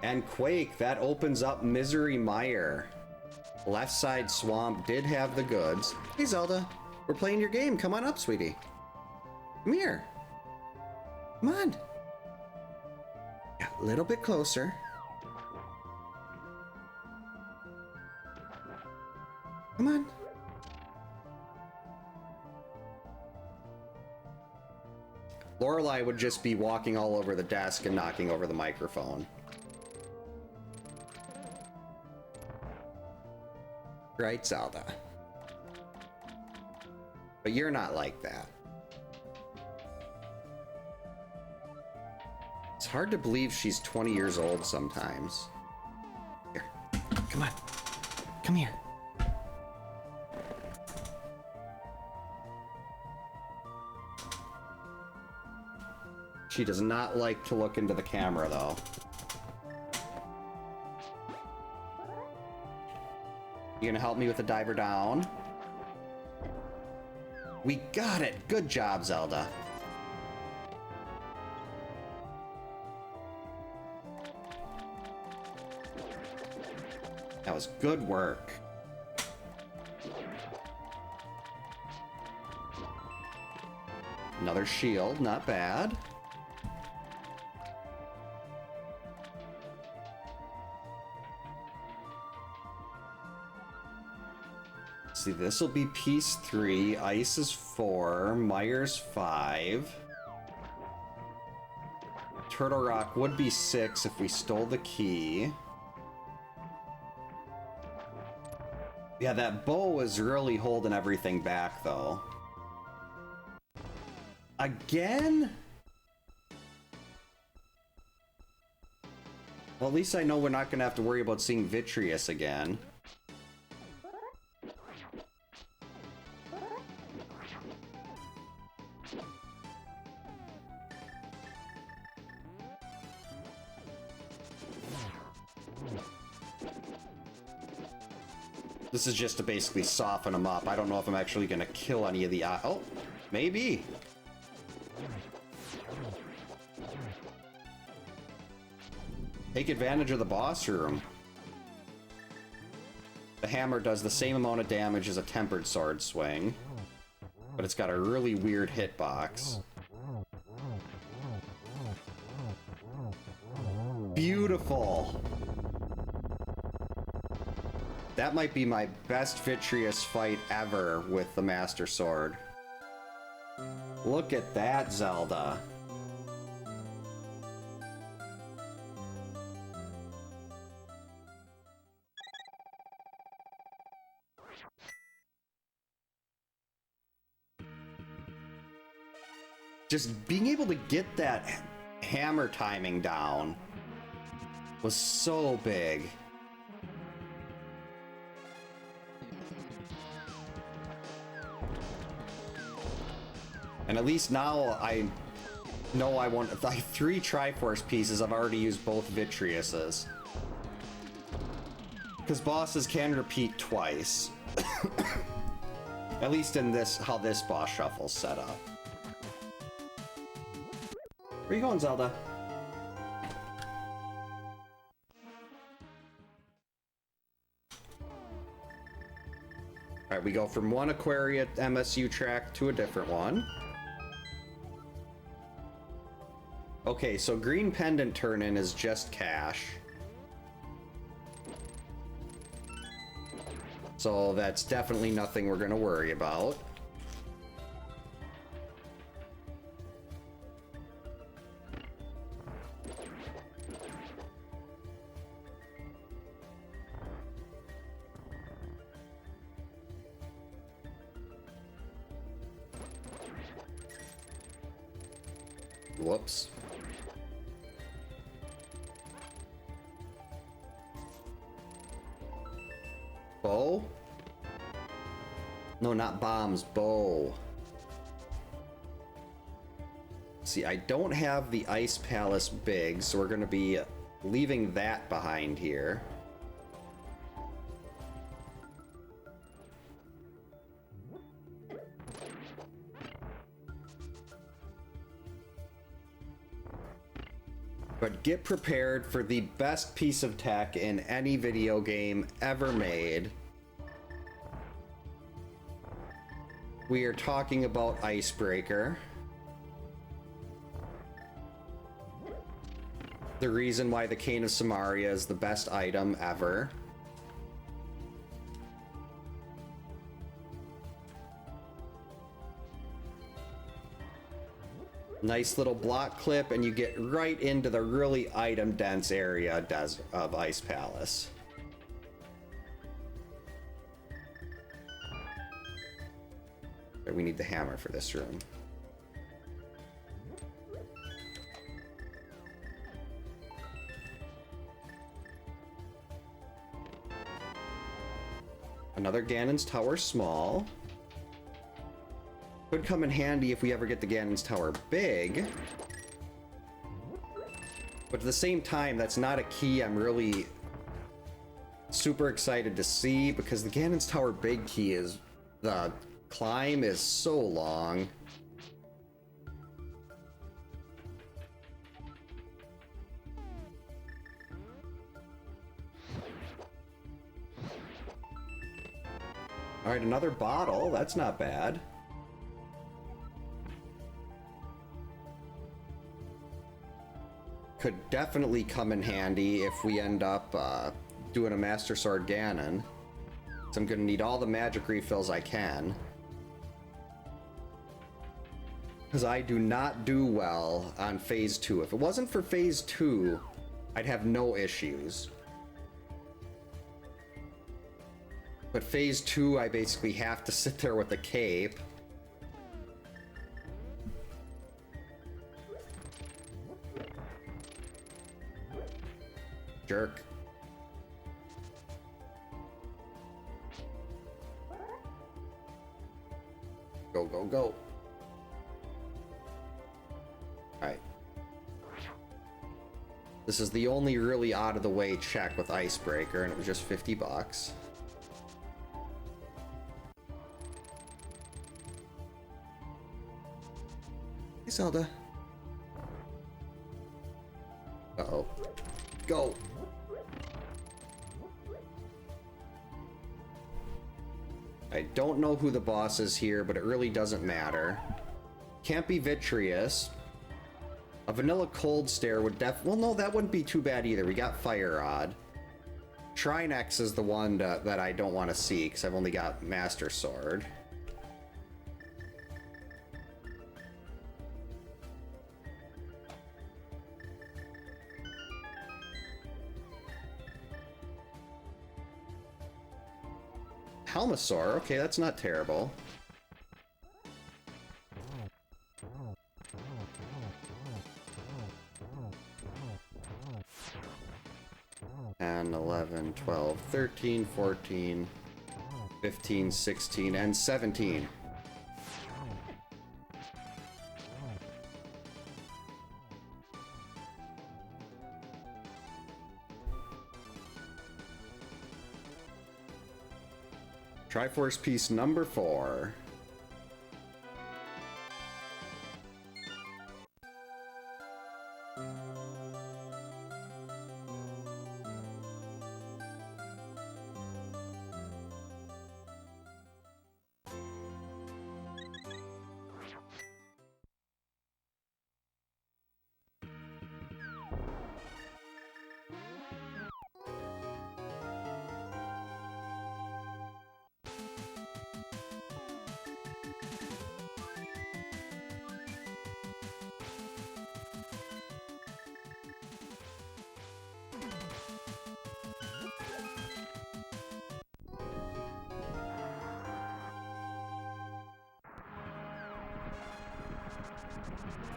Speaker 1: And Quake, that opens up Misery Mire. Left side Swamp did have the goods. Hey Zelda, we're playing your game. Come on up, sweetie. Come here. Come on. Yeah, a little bit closer. Come on. Lorelei would just be walking all over the desk and knocking over the microphone. Right, Zelda? But you're not like that. It's hard to believe she's 20 years old sometimes. Here, come on. Come here. She does not like to look into the camera, though. You gonna help me with the diver down? We got it! Good job, Zelda. That was good work. Another shield, not bad. See, this will be piece 3, ice is 4, Myers 5. Turtle Rock would be 6 if we stole the key. Yeah, that bow is really holding everything back, though. Again? Well, at least I know we're not gonna have to worry about seeing Vitreous again. This is just to basically soften them up. I don't know if I'm actually gonna kill any of the... oh, maybe. Take advantage of the boss room. The hammer does the same amount of damage as a tempered sword swing, but it's got a really weird hitbox. Beautiful. That might be my best Vitreous fight ever with the Master Sword. Look at that, Zelda. Just being able to get that hammer timing down was so big. And at least now I know I want like 3 Triforce pieces. I've already used both Vitreouses. Because bosses can repeat twice. At least in this, how this boss shuffle's set up. Where you going, Zelda? Alright, we go from one Aquaria MSU track to a different one. Okay, so green pendant turn-in is just cash. So that's definitely nothing we're gonna worry about. Whoops. Bow? No, not bombs, bow. See, I don't have the Ice Palace big, so we're gonna be leaving that behind here. But get prepared for the best piece of tech in any video game ever made. We are talking about Icebreaker. The reason why the Cane of Samaria is the best item ever. Nice little block clip, and you get right into the really item-dense area of Ice Palace. We need the hammer for this room. Another Ganon's Tower small. Could come in handy if we ever get the Ganon's Tower big. But at the same time, that's not a key I'm really super excited to see, because the Ganon's Tower big key is the climb is so long. Alright, another bottle. That's not bad. Could definitely come in handy if we end up doing a Master Sword Ganon. So I'm gonna need all the magic refills I can. Because I do not do well on Phase 2. If it wasn't for Phase 2, I'd have no issues. But Phase 2, I basically have to sit there with the cape. Jerk. Go, go, go. Alright. This is the only really out-of-the-way check with Icebreaker, and it was just 50 bucks. Hey, Zelda. Uh-oh. Go! I don't know who the boss is here, but it really doesn't matter. Can't be Vitreous. A vanilla cold stare would well, no, that wouldn't be too bad either. We got Fire Rod. Shrine X is the one that I don't want to see, because I've only got Master Sword. Helmasaur, okay, that's not terrible. And 11, 12, 13, 14, 15, 16, and 17. Triforce piece number 4.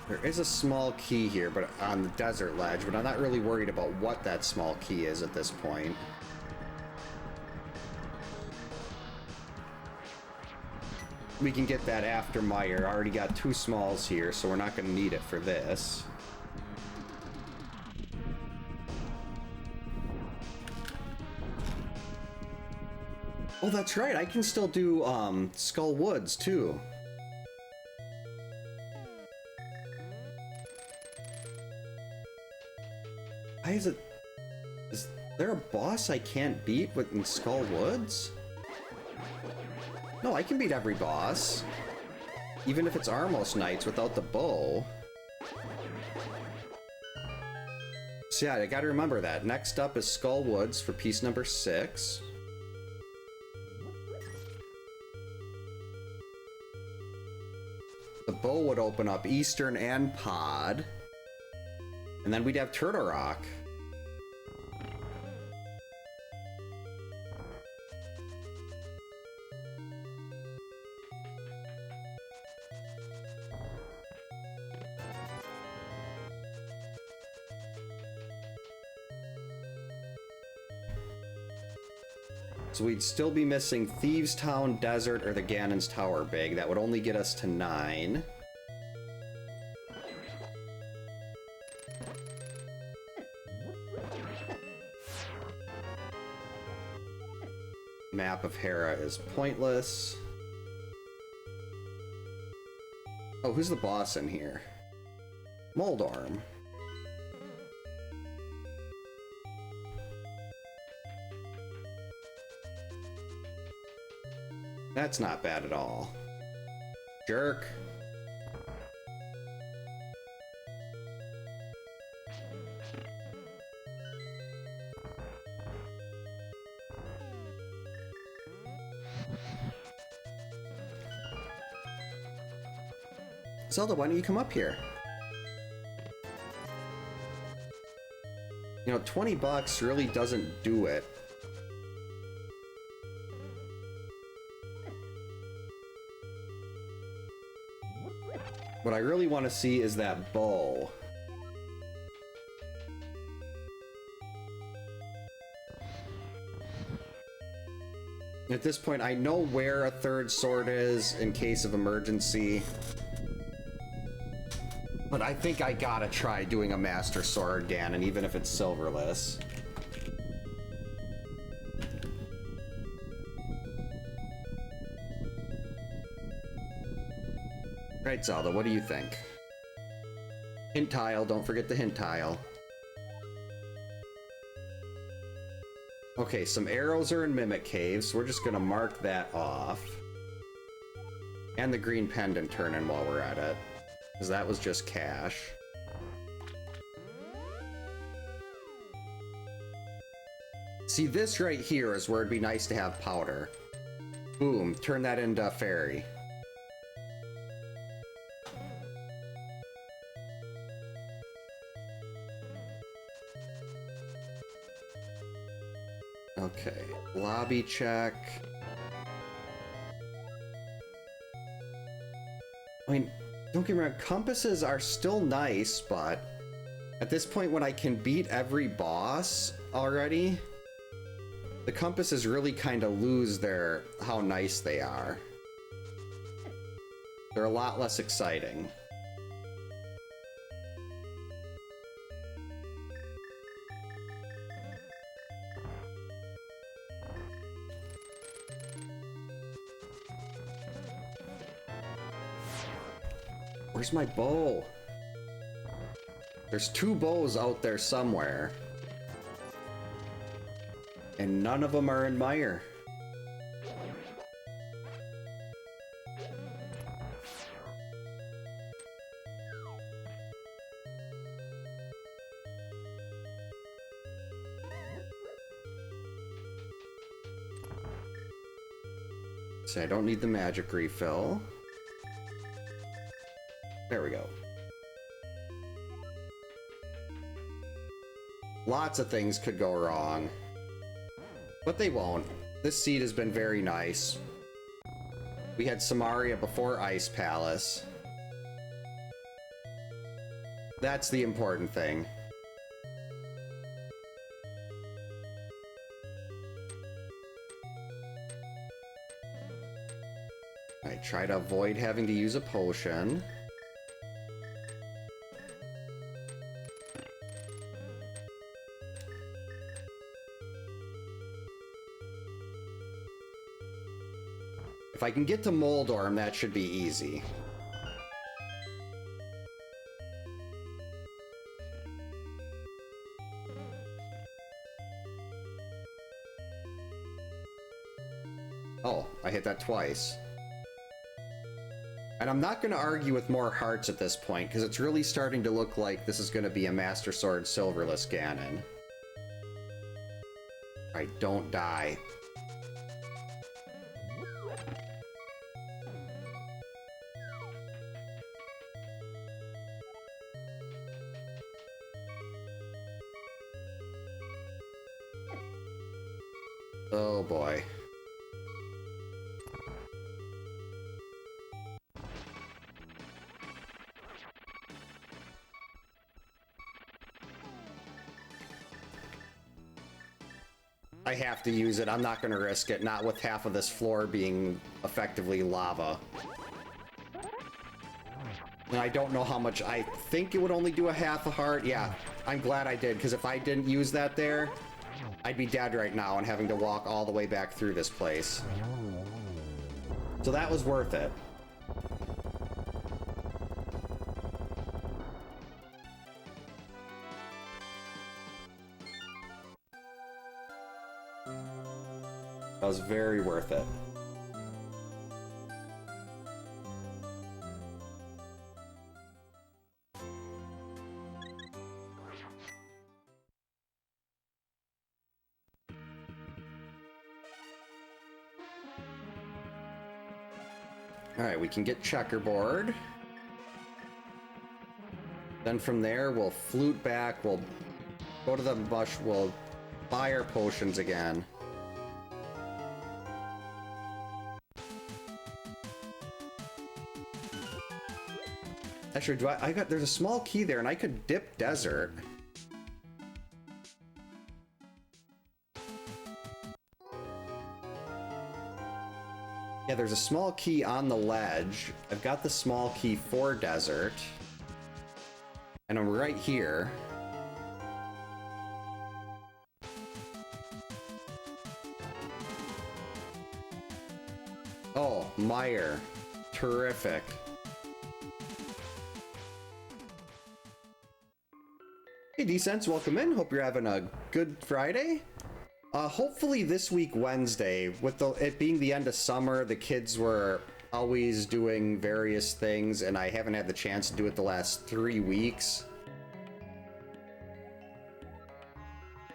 Speaker 1: There is a small key here, but on the desert ledge, but I'm not really worried about what that small key is at this point. We can get that after Meyer. I already got 2 smalls here, so we're not going to need it for this. Oh, that's right. I can still do Skull Woods, too. Why is it... Is there a boss I can't beat within Skull Woods? No, I can beat every boss. Even if it's Armos Knights without the bow. So yeah, I gotta remember that. Next up is Skull Woods for piece number 6. The bow would open up Eastern and Pod. And then we'd have Turtle Rock. So we'd still be missing Thieves Town, Desert, or the Ganon's Tower Big. That would only get us to 9. Map of Hera is pointless. Oh, who's the boss in here? Moldorm. That's not bad at all. Jerk. Zelda, why don't you come up here? You know, 20 bucks really doesn't do it. What I really want to see is that bow. At this point, I know where a third sword is in case of emergency. But I think I gotta try doing a Master Sword, Ganon, even if it's silverless. Right, Zelda, what do you think? Hint tile, don't forget the hint tile. Okay, some arrows are in Mimic Caves, so we're just gonna mark that off. And the green pendant turn-in while we're at it. Because that was just cash. See, this right here is where it'd be nice to have powder. Boom, turn that into a fairy. Okay, lobby check. I mean, don't get me wrong, compasses are still nice, but at this point when I can beat every boss already, the compasses really kind of lose their how nice they are. They're a lot less exciting. Where's my bow? There's two bows out there somewhere. And none of them are in Mire. So I don't need the magic refill. There we go. Lots of things could go wrong. But they won't. This seed has been very nice. We had Samaria before Ice Palace. That's the important thing. I try to avoid having to use a potion. If I can get to Moldorm, that should be easy. Oh, I hit that twice. And I'm not going to argue with more hearts at this point, because it's really starting to look like this is going to be a Master Sword Silverless Ganon. Alright, don't die. Oh boy. I have to use it. I'm not going to risk it, not with half of this floor being effectively lava. And I don't know how much. I think it would only do a half a heart. Yeah, I'm glad I did, because if I didn't use that there, I'd be dead right now and having to walk all the way back through this place. So that was worth it. That was very worth it. Alright, we can get checkerboard. Then from there, we'll flute back, we'll go to the bush, we'll buy our potions again. Actually, there's a small key there, and I could dip desert. Yeah, there's a small key on the ledge. I've got the small key for desert. And I'm right here. Oh, Meyer. Terrific. Hey, D-Sense, welcome in. Hope you're having a good Friday. Hopefully this week, Wednesday, with it being the end of summer, the kids were always doing various things, and I haven't had the chance to do it the last 3 weeks.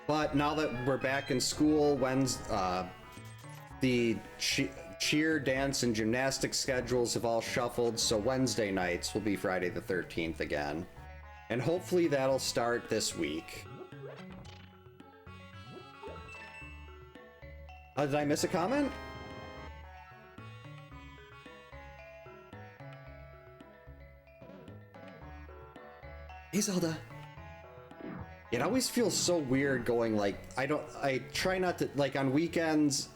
Speaker 1: But now that we're back in school, the cheer, dance, and gymnastics schedules have all shuffled, so Wednesday nights will be Friday the 13th again. And hopefully that'll start this week. Did I miss a comment? Hey, Zelda. It always feels so weird going like, I try not to, like on weekends,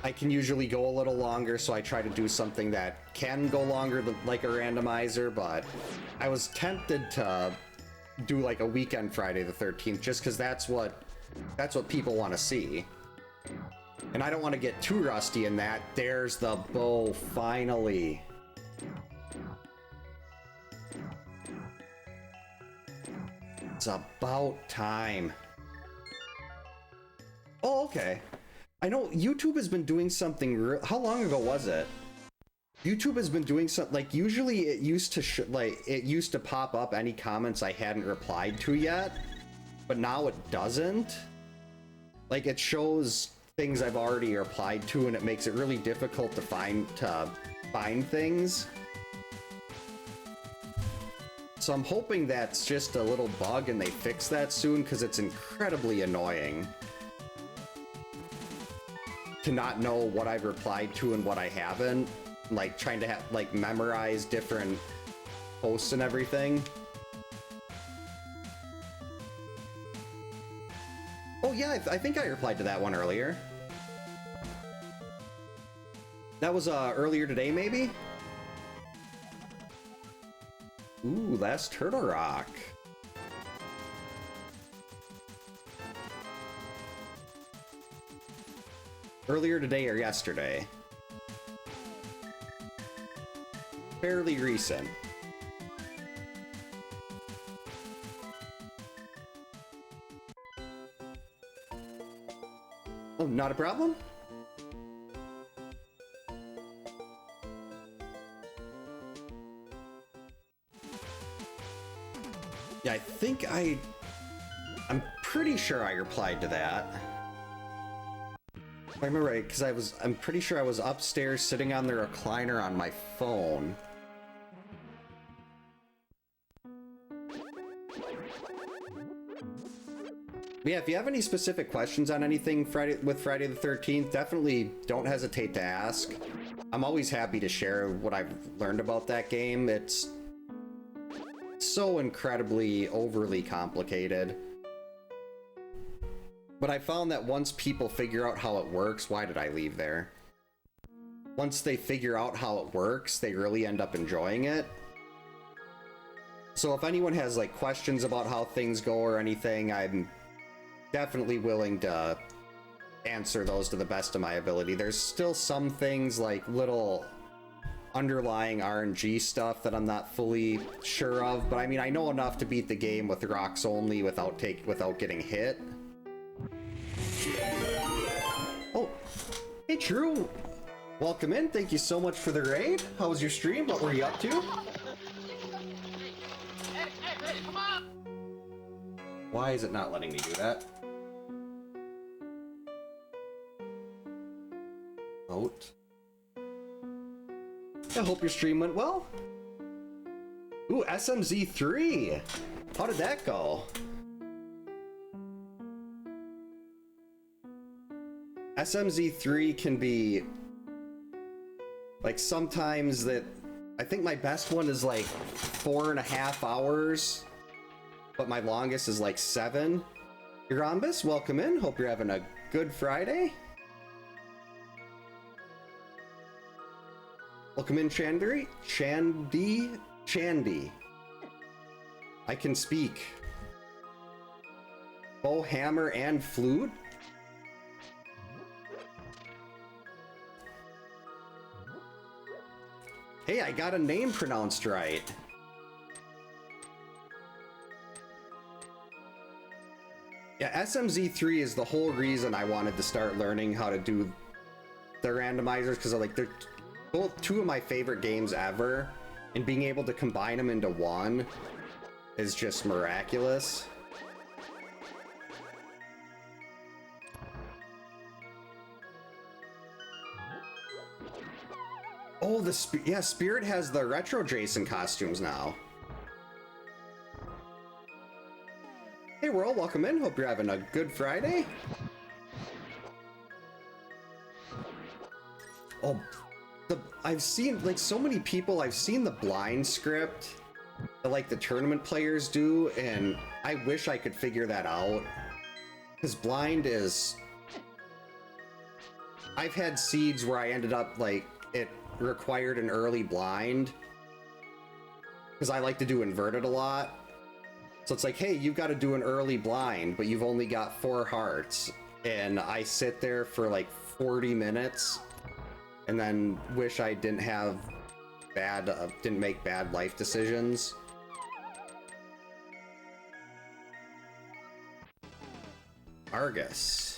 Speaker 1: I can usually go a little longer, so I try to do something that can go longer than like a randomizer, but I was tempted to do like a weekend Friday the 13th just because that's what people want to see. And I don't want to get too rusty in that. There's the bow, finally. It's about time. Oh, okay. I know YouTube has been doing something how long ago was it? YouTube has been doing something like usually it used to pop up any comments I hadn't replied to yet, but now it doesn't. Like it shows things I've already replied to, and it makes it really difficult to find things. So I'm hoping that's just a little bug and they fix that soon, because it's incredibly annoying to not know what I've replied to and what I haven't. Like trying to memorize different posts and everything. Oh yeah, I think I replied to that one earlier. That was earlier today, maybe? Ooh, last Turtle Rock. Earlier today or yesterday? Fairly recent. Oh, not a problem? Yeah, I think I'm pretty sure I replied to that. If I remember right, because I'm pretty sure I was upstairs sitting on the recliner on my phone. But yeah, if you have any specific questions on anything Friday the 13th, definitely don't hesitate to ask. I'm always happy to share what I've learned about that game. It's so incredibly overly complicated. But I found that once people figure out how it works, why did I leave there? Once they figure out how it works, they really end up enjoying it. So if anyone has like questions about how things go or anything, I'm definitely willing to answer those to the best of my ability. There's still some things like little underlying RNG stuff that I'm not fully sure of, but I mean, I know enough to beat the game with rocks only without getting hit. Oh, Hey, True. Welcome in. Thank you so much for the raid. How was your stream? What were you up to?
Speaker 2: Hey, come on!
Speaker 1: Why is it not letting me do that? Vote. I hope your stream went well. Ooh, SMZ3. How did that go? SMZ3 can be like sometimes that I think my best one is like 4.5 hours, but my longest is like 7. Urambus, welcome in. Hope you're having a good Friday. Welcome in, Chandy. I can speak. Bow, hammer, and flute. Hey, I got a name pronounced right. Yeah, SMZ3 is the whole reason I wanted to start learning how to do the randomizers, because like they're both two of my favorite games ever, and being able to combine them into one is just miraculous. Oh, yeah, Spirit has the retro Jason costumes now. Hey, World, welcome in. Hope you're having a good Friday. Oh, I've seen, like, so many people, I've seen the blind script that, like, the tournament players do, and I wish I could figure that out. Because blind is... I've had seeds where I ended up, like, it required an early blind. Because I like to do inverted a lot. So it's like, hey, you've got to do an early blind, but you've only got 4 hearts. And I sit there for, like, 40 minutes. And then wish I didn't have didn't make bad life decisions. Argus.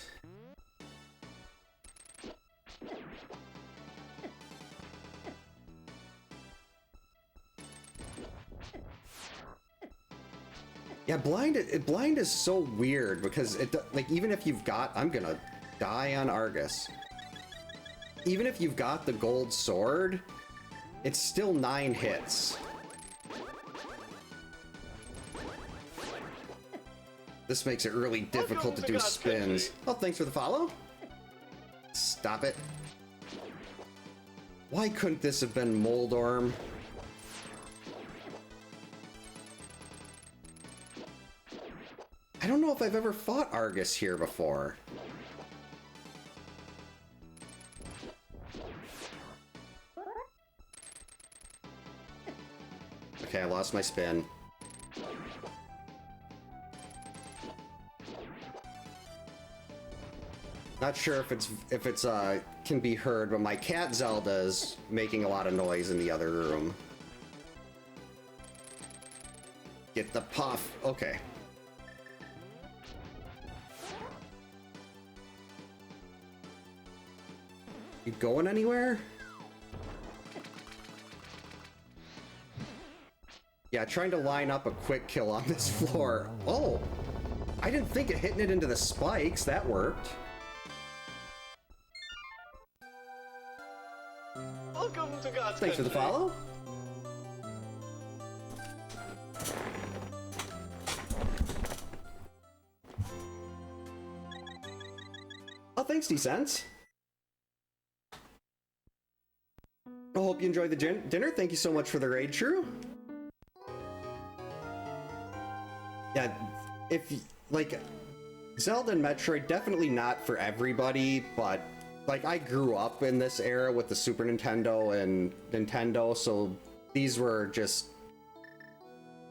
Speaker 1: Yeah, blind is so weird because it, like, even if you've got, I'm gonna die on Argus. Even if you've got the gold sword, it's still 9 hits. This makes it really difficult to do spins. Oh, thanks for the follow. Stop it. Why couldn't this have been Moldorm? I don't know if I've ever fought Argus here before. Okay, I lost my spin. Not sure if it's can be heard, but my cat Zelda's making a lot of noise in the other room. Get the puff. Okay. You going anywhere? Yeah, trying to line up a quick kill on this floor. Oh! I didn't think of hitting it into the spikes. That worked.
Speaker 2: Welcome to God's
Speaker 1: Thanks for the follow. Oh, thanks, D-Sense. I hope you enjoyed the dinner. Thank you so much for the raid, True. Yeah, if, like, Zelda and Metroid, definitely not for everybody, but, like, I grew up in this era with the Super Nintendo and Nintendo, so these were just,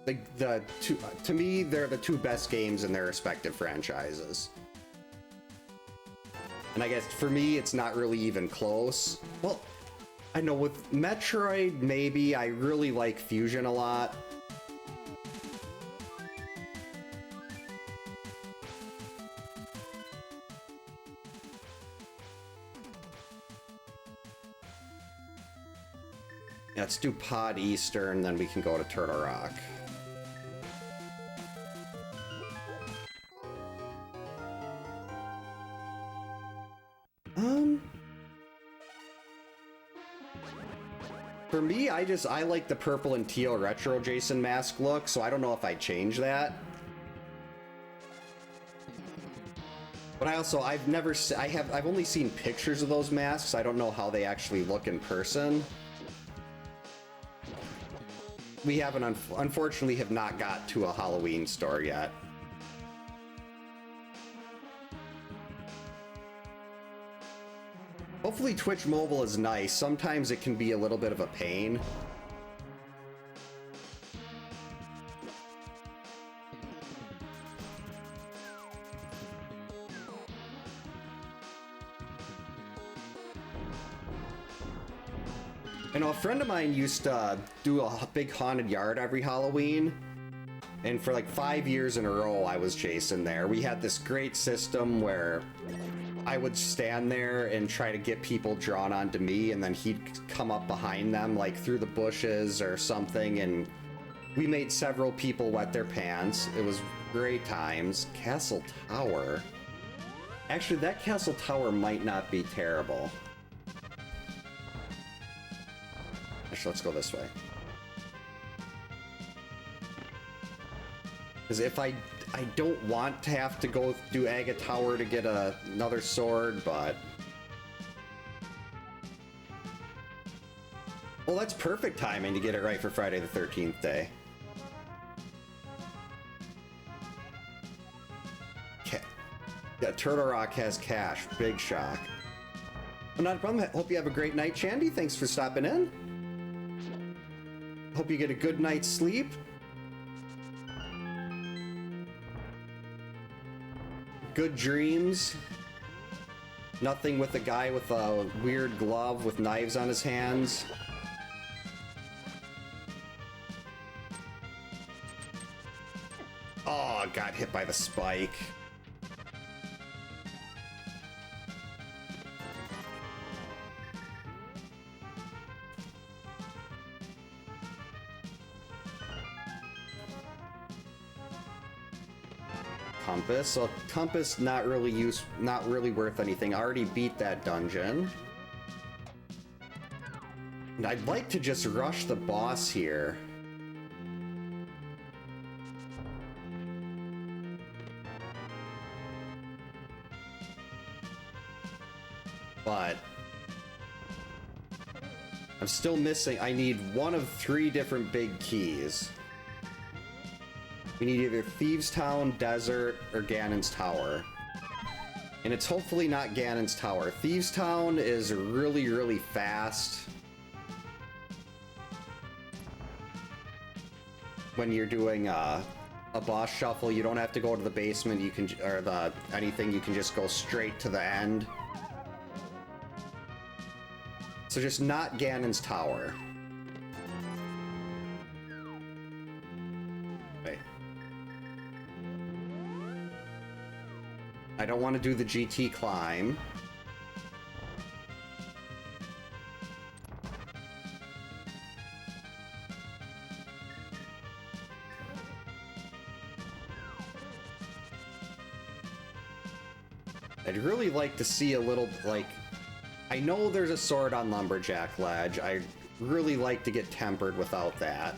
Speaker 1: the two, to me, they're the 2 best games in their respective franchises. And I guess, for me, it's not really even close. Well, I know with Metroid, maybe, I really like Fusion a lot. Yeah, let's do Pod Eastern, then we can go to Turtle Rock. For me, I like the purple and teal retro Jason mask look, so I don't know if I change that. But I've only seen pictures of those masks. I don't know how they actually look in person. We unfortunately have not got to a Halloween store yet. Hopefully Twitch Mobile is nice. Sometimes it can be a little bit of a pain. I know a friend of mine used to do a big haunted yard every Halloween, and for like 5 years in a row I was Jason there. We had this great system where I would stand there and try to get people drawn onto me, and then he'd come up behind them like through the bushes or something, and we made several people wet their pants. It was great times. Castle Tower. Actually, that Castle Tower might not be terrible. Actually, let's go this way. Because if I don't want to have to go do Aga Tower to get another sword, but... Well, that's perfect timing to get it right for Friday the 13th day. Yeah, Turtle Rock has cash. Big shock. Well, not a problem. Hope you have a great night, Shandy. Thanks for stopping in. Hope you get a good night's sleep. Good dreams. Nothing with a guy with a weird glove with knives on his hands. Oh, got hit by the spike. Compass. So compass not really worth anything. I already beat that dungeon. And I'd like to just rush the boss here. But I'm still missing. I need one of 3 different big keys. We need either Thieves Town, Desert, or Ganon's Tower. And it's hopefully not Ganon's Tower. Thieves Town is really, really fast. When you're doing a boss shuffle, you don't have to go to the basement, you can, or anything, you can just go straight to the end. So just not Ganon's Tower. I don't want to do the GT climb. I'd really like to see a little, like... I know there's a sword on Lumberjack Ledge. I'd really like to get tempered without that.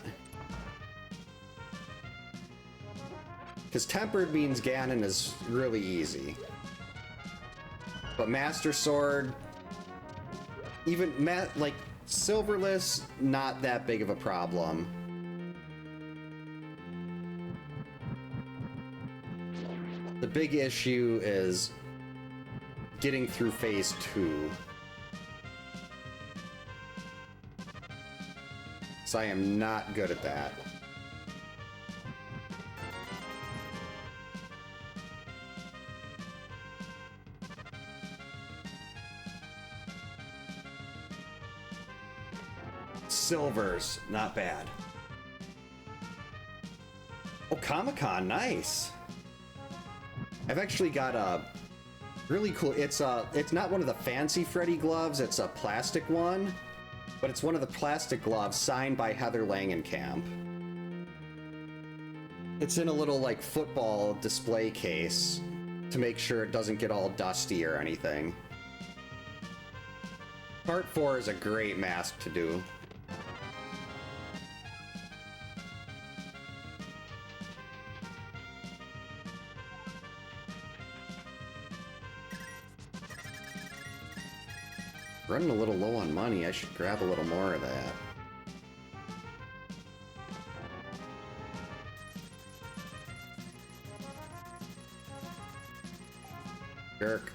Speaker 1: Because tempered means Ganon is really easy. But Master Sword, even like Silverless, not that big of a problem. The big issue is getting through phase 2. So I am not good at that. Silvers, not bad. Oh, Comic-Con, nice. I've actually got a really cool, it's not one of the fancy Freddy gloves, it's a plastic one, but it's one of the plastic gloves signed by Heather Langenkamp. It's in a little, like, football display case to make sure it doesn't get all dusty or anything. Part 4 is a great mask to do. Running a little low on money, I should grab a little more of that. Jerk.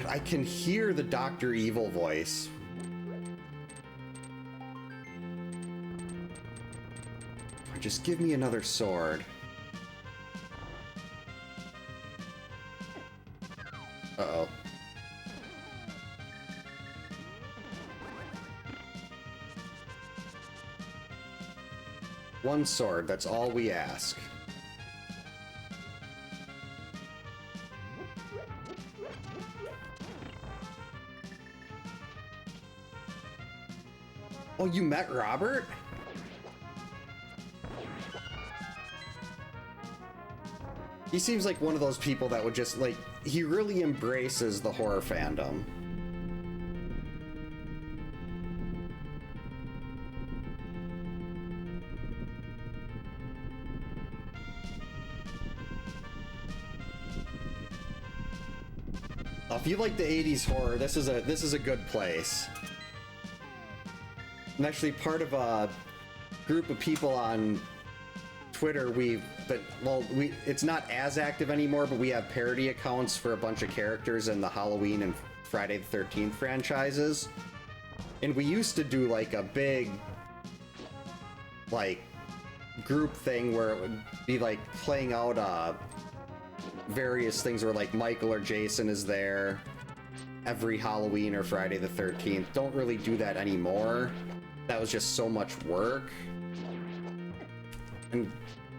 Speaker 1: I can hear the Dr. Evil voice. Just give me another sword. Uh-oh. One sword, that's all we ask. Oh, you met Robert? He seems like one of those people that would just, like, he really embraces the horror fandom. If you like the 80s horror, this is a good place. I'm actually part of a group of people on Twitter. It's not as active anymore, but we have parody accounts for a bunch of characters in the Halloween and Friday the 13th franchises. And we used to do like a big, like, group thing where it would be like playing out various things where like Michael or Jason is there every Halloween or Friday the 13th. Don't really do that anymore. That was just so much work.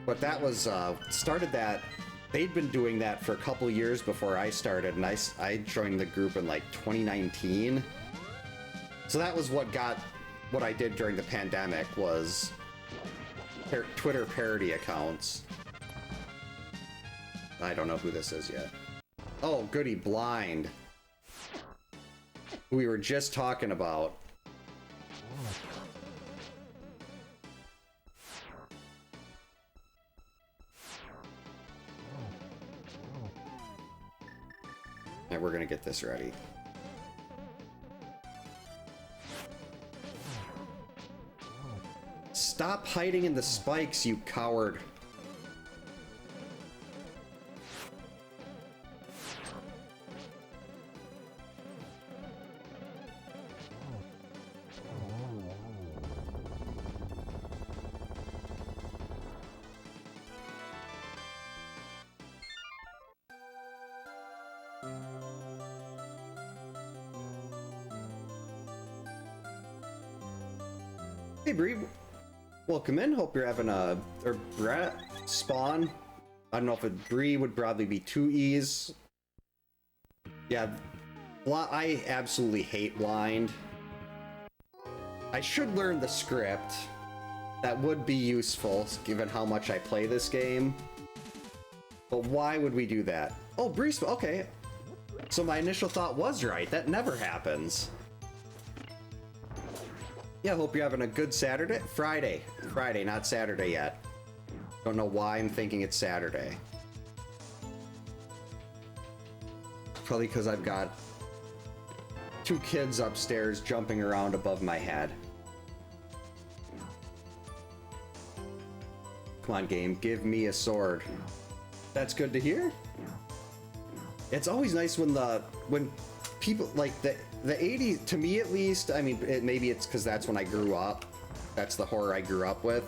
Speaker 1: But that was, started that, they'd been doing that for a couple years before I started, and I joined the group in like 2019. So that was what I did during the pandemic, was Twitter parody accounts. I don't know who this is yet. Oh, goody, Blind. We were just talking about. And we're gonna get this ready. Stop hiding in the spikes, you coward. Hey Bree, welcome in. Hope you're having or Brett, Spawn. I don't know if Bree would probably be 2 E's. Yeah, I absolutely hate Blind. I should learn the script. That would be useful, given how much I play this game. But why would we do that? Oh, Bree, okay. So my initial thought was right. That never happens. Yeah, hope you're having a good Saturday. Friday, not Saturday yet. Don't know why I'm thinking it's Saturday. Probably because I've got 2 kids upstairs jumping around above my head. Come on, game, give me a sword. That's good to hear. It's always nice when people like the 80s, to me at least, I mean, maybe it's because that's when I grew up. That's the horror I grew up with.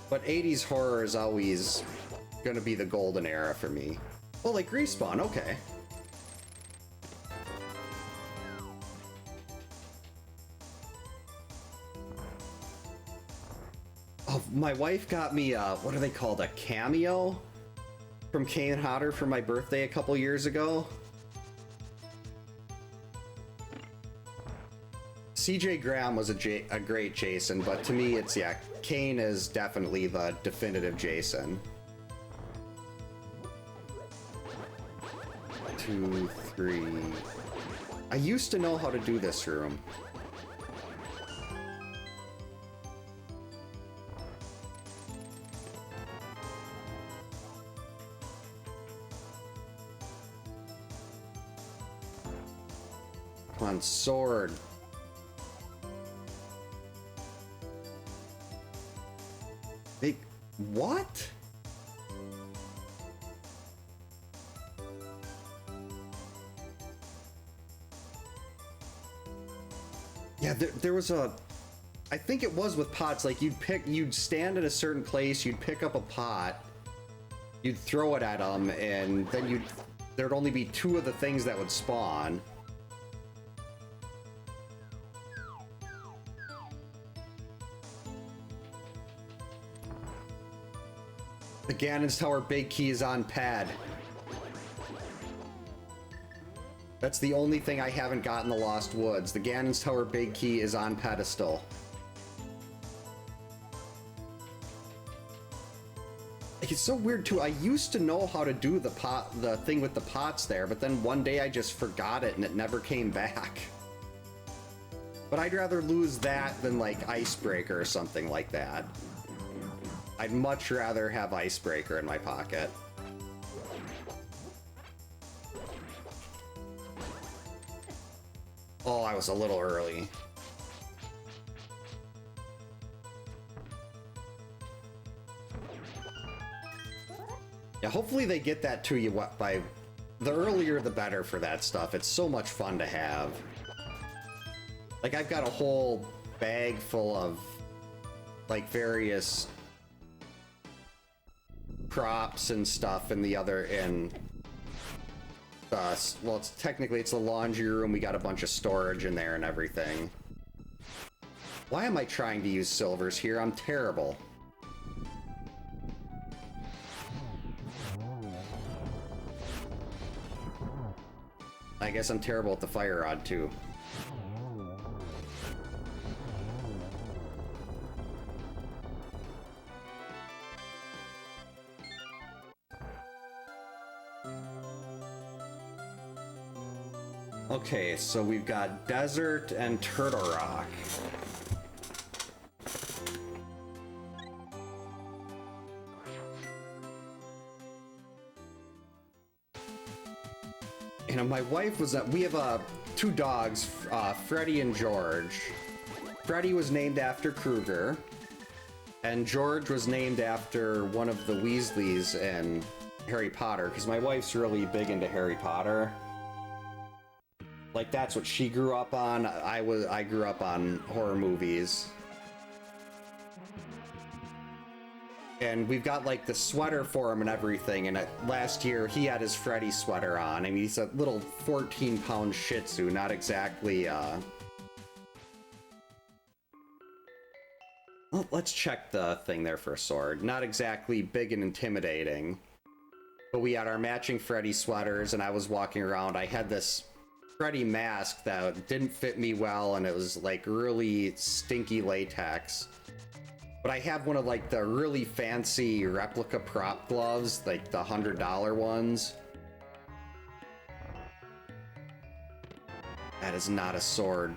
Speaker 1: But 80s horror is always gonna be the golden era for me. Oh, like Respawn, okay. Oh, my wife got me, what are they called, a cameo? from Kane Hodder for my birthday a couple years ago. CJ Graham was a great Jason, but to me it's, yeah, Kane is definitely the definitive Jason. 2, 3. I used to know how to do this room. Come on, sword. Hey, what? Yeah, there was a... I think it was with pots, like you'd stand in a certain place, you'd pick up a pot, you'd throw it at them, and then there'd only be 2 of the things that would spawn. The Ganon's Tower big key is on pad. That's the only thing I haven't got in the Lost Woods. The Ganon's Tower big key is on pedestal. Like, it's so weird too. I used to know how to do the thing with the pots there, but then one day I just forgot it and it never came back. But I'd rather lose that than like Icebreaker or something like that. I'd much rather have Icebreaker in my pocket. Oh, I was a little early. Yeah, hopefully they get that to you by... The earlier the better for that stuff. It's so much fun to have. Like, I've got a whole bag full of, like, various props and stuff in the other... well, it's the laundry room. We got a bunch of storage in there and everything. Why am I trying to use silvers here? I'm terrible. I guess I'm terrible at the fire rod too. Okay, so we've got Desert and Turtle Rock. You know, my wife was we have 2 dogs, Freddy and George. Freddy was named after Krueger, and George was named after one of the Weasleys in Harry Potter, because my wife's really big into Harry Potter. Like, that's what she grew up on. I grew up on horror movies. And we've got, like, the sweater for him and everything, and last year he had his Freddy sweater on. I mean, he's a little 14-pound Shih Tzu, not exactly, Well, let's check the thing there for a sword. Not exactly big and intimidating. But we had our matching Freddy sweaters, and I was walking around. I had this Freddy mask that didn't fit me well, and it was like really stinky latex. But I have one of like the really fancy replica prop gloves, like the $100 ones. That is not a sword.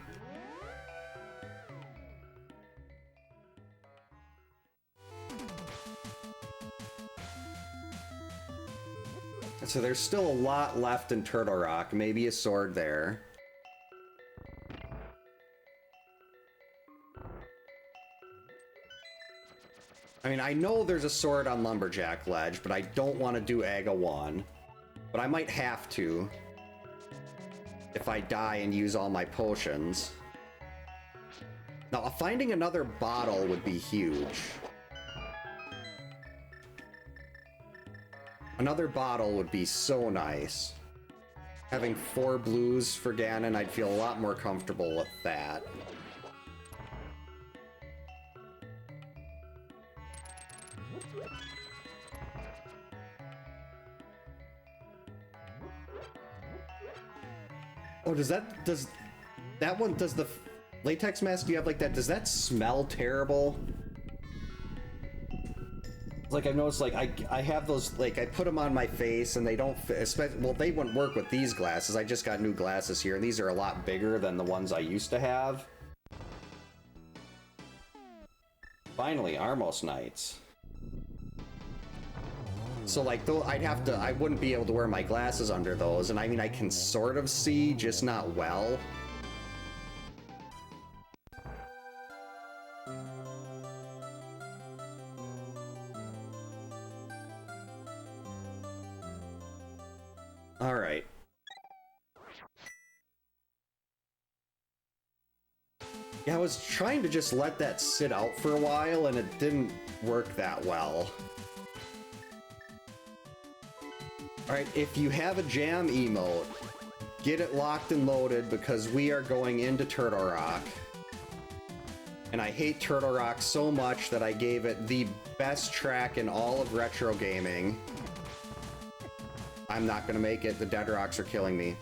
Speaker 1: So there's still a lot left in Turtle Rock. Maybe a sword there. I mean, I know there's a sword on Lumberjack Ledge, but I don't want to do Aga 1. But I might have to. If I die and use all my potions. Now, finding another bottle would be huge. Another bottle would be so nice. Having 4 blues for Ganon, I'd feel a lot more comfortable with that. Oh, does that one, does the latex mask you have like that, does that smell terrible? Like, I've noticed, like, I have those, like, I put them on my face and they don't fit, especially, well, they wouldn't work with these glasses. I just got new glasses here and these are a lot bigger than the ones I used to have. Finally, Armos Knights. So, like, though, I wouldn't be able to wear my glasses under those, and I mean, I can sort of see, just not well. All right. Yeah, I was trying to just let that sit out for a while, and it didn't work that well. Alright, if you have a jam emote, get it locked and loaded because we are going into Turtle Rock. And I hate Turtle Rock so much that I gave it the best track in all of retro gaming. I'm not gonna make it, the Dead Rocks are killing me.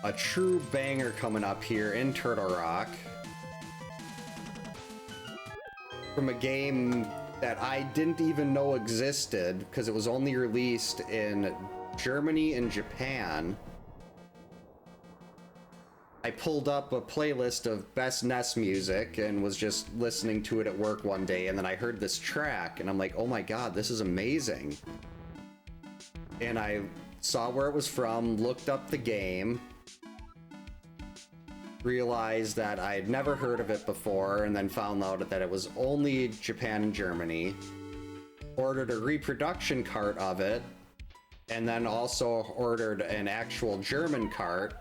Speaker 1: A true banger coming up here in Turtle Rock. From a game that I didn't even know existed because it was only released in Germany and Japan. I pulled up a playlist of best NES music and was just listening to it at work one day, and then I heard this track and I'm like, oh my god, this is amazing. And I saw where it was from, looked up the game, realized that I had never heard of it before, and then found out that it was only Japan and Germany. Ordered a reproduction cart of it, and then also ordered an actual German cart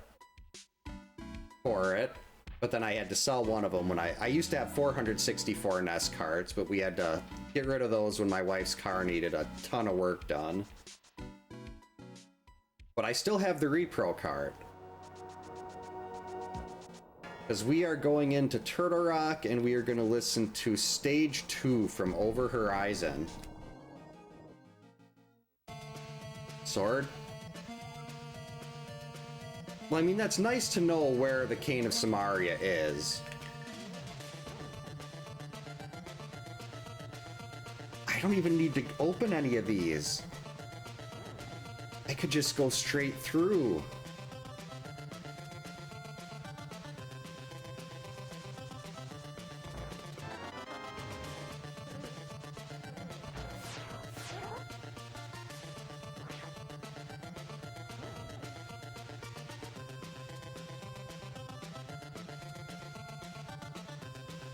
Speaker 1: for it. But then I had to sell one of them when I used to have 464 NES carts, but we had to get rid of those when my wife's car needed a ton of work done. But I still have the repro cart. Because we are going into Turtle Rock and we are going to listen to Stage 2 from Over Horizon. Sword? Well, I mean, that's nice to know where the Cane of Samaria is. I don't even need to open any of these. I could just go straight through.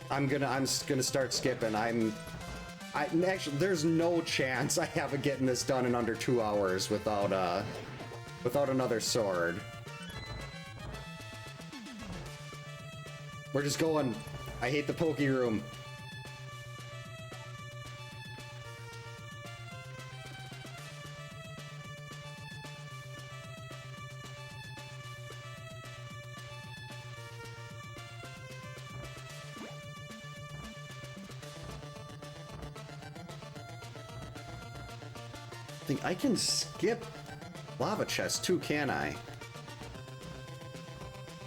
Speaker 1: I'm gonna start skipping. Actually, there's no chance I have it getting this done in under 2 hours without another sword. We're just going. I hate the Poke Room. I can skip lava chests too, can I?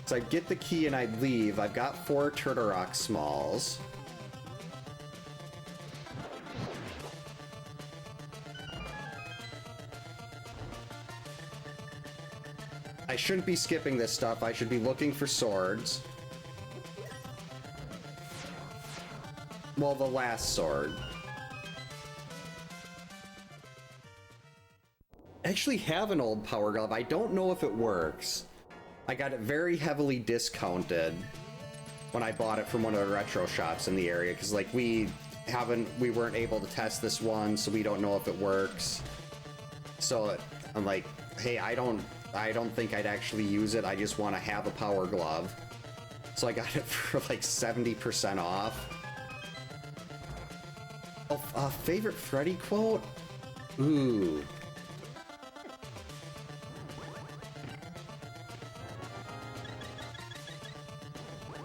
Speaker 1: So I'd get the key and I'd leave. I've got 4 Turtle Rock Smalls. I shouldn't be skipping this stuff. I should be looking for swords. Well, the last sword. I actually have an old Power Glove. I don't know if it works. I got it very heavily discounted when I bought it from one of the retro shops in the area, because like we weren't able to test this one, so we don't know if it works. So I'm like, hey, I don't think I'd actually use it. I just want to have a Power Glove. So I got it for like 70% off. Oh, favorite Freddy quote? Ooh.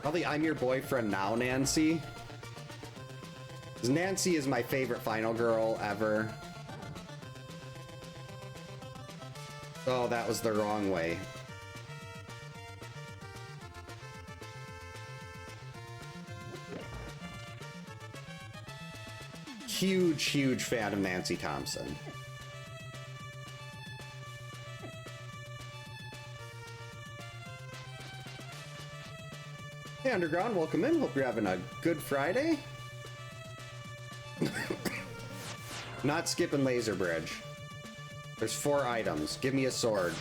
Speaker 1: Probably I'm your boyfriend now, Nancy. 'Cause Nancy is my favorite final girl ever. Oh, that was the wrong way. Huge, huge fan of Nancy Thompson. Hey, Underground, welcome in. Hope you're having a good Friday. Not skipping Laser Bridge. There's 4 items. Give me a sword.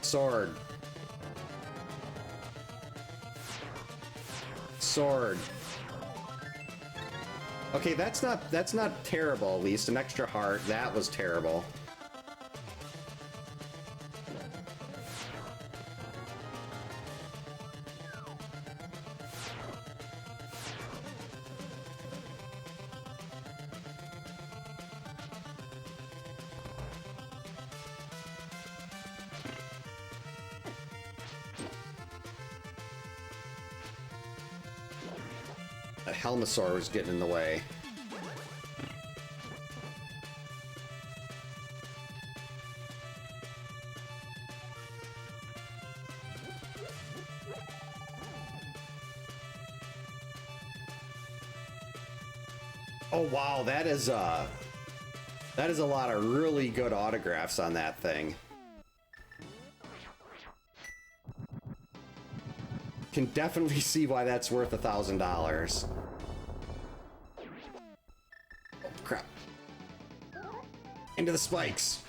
Speaker 1: Sword. Sword. Okay, that's not terrible, at least. An extra heart. That was terrible. A Helmasaur was getting in the way. Oh wow, that is a lot of really good autographs on that thing. Can definitely see why that's worth $1,000. Oh, crap. Into the spikes.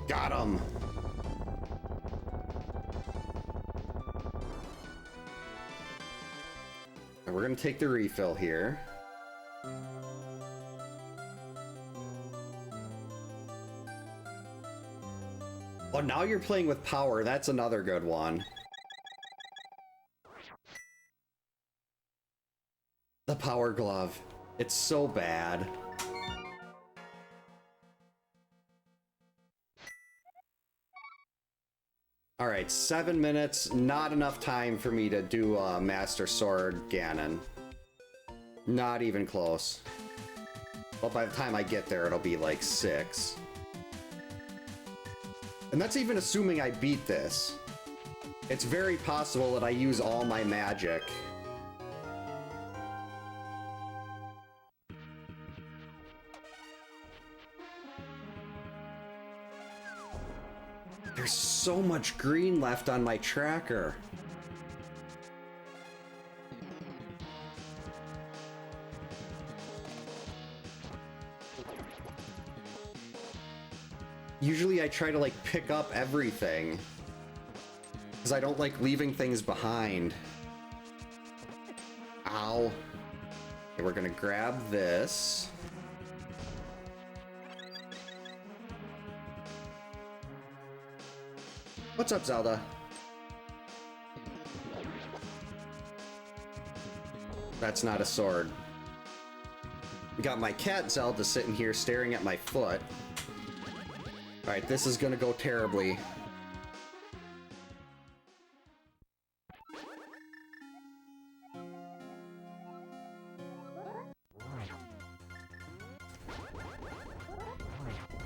Speaker 1: Got him. And we're gonna take the refill here. Oh, now you're playing with power. That's another good one. The power glove. It's so bad. Alright, 7 minutes. Not enough time for me to do Master Sword Ganon. Not even close. But by the time I get there, it'll be like 6. And that's even assuming I beat this. It's very possible that I use all my magic. There's so much green left on my tracker. Usually I try to like pick up everything because I don't like leaving things behind. Ow. Okay, we're gonna grab this. What's up, Zelda? That's not a sword. Got my cat Zelda sitting here staring at my foot. Alright, this is gonna go terribly.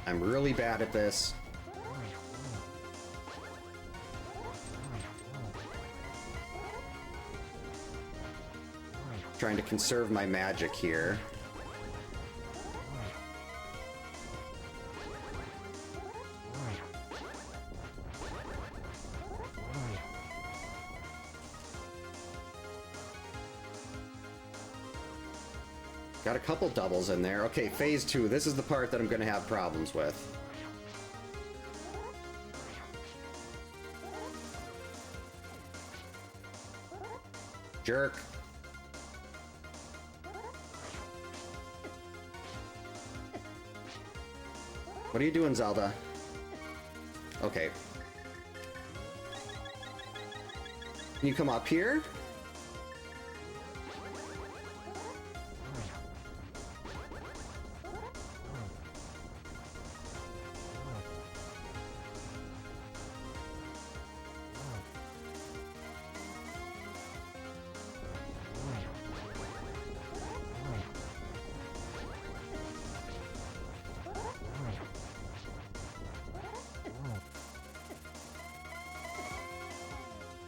Speaker 1: I'm really bad at this. Trying to conserve my magic here. Got a couple doubles in there. Okay, phase 2. This is the part that I'm going to have problems with. Jerk. What are you doing, Zelda? Okay. Can you come up here?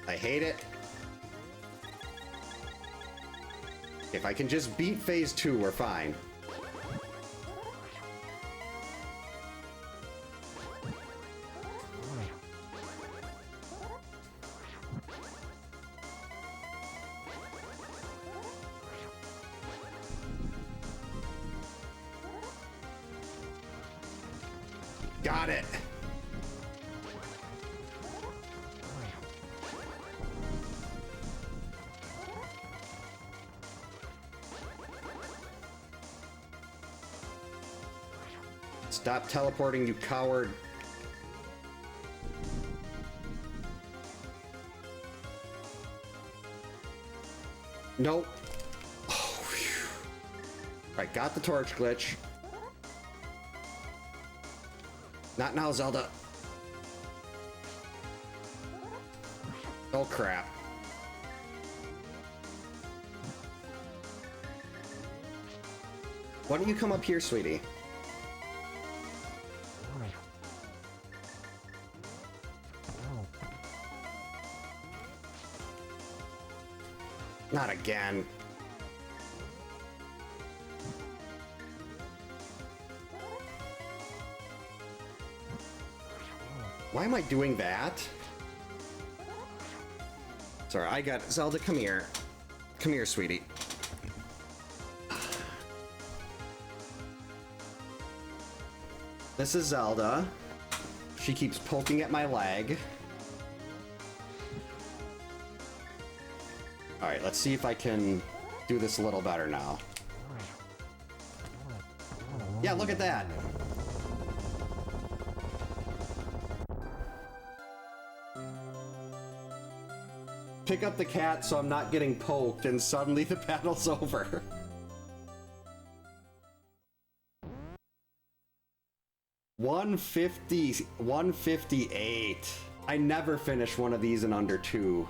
Speaker 1: I hate it. If I can just beat phase 2, we're fine. Got it. Stop teleporting, you coward. Nope. Oh, phew. Right, got the torch glitch. Not now, Zelda. Oh, crap. Why don't you come up here, sweetie? Not again. Why am I doing that? Sorry, I got Zelda, come here. Come here, sweetie. This is Zelda. She keeps poking at my leg. Alright, let's see if I can do this a little better now. Yeah, look at that! Pick up the cat so I'm not getting poked, and suddenly the battle's over. $158. I never finish one of these in under 2.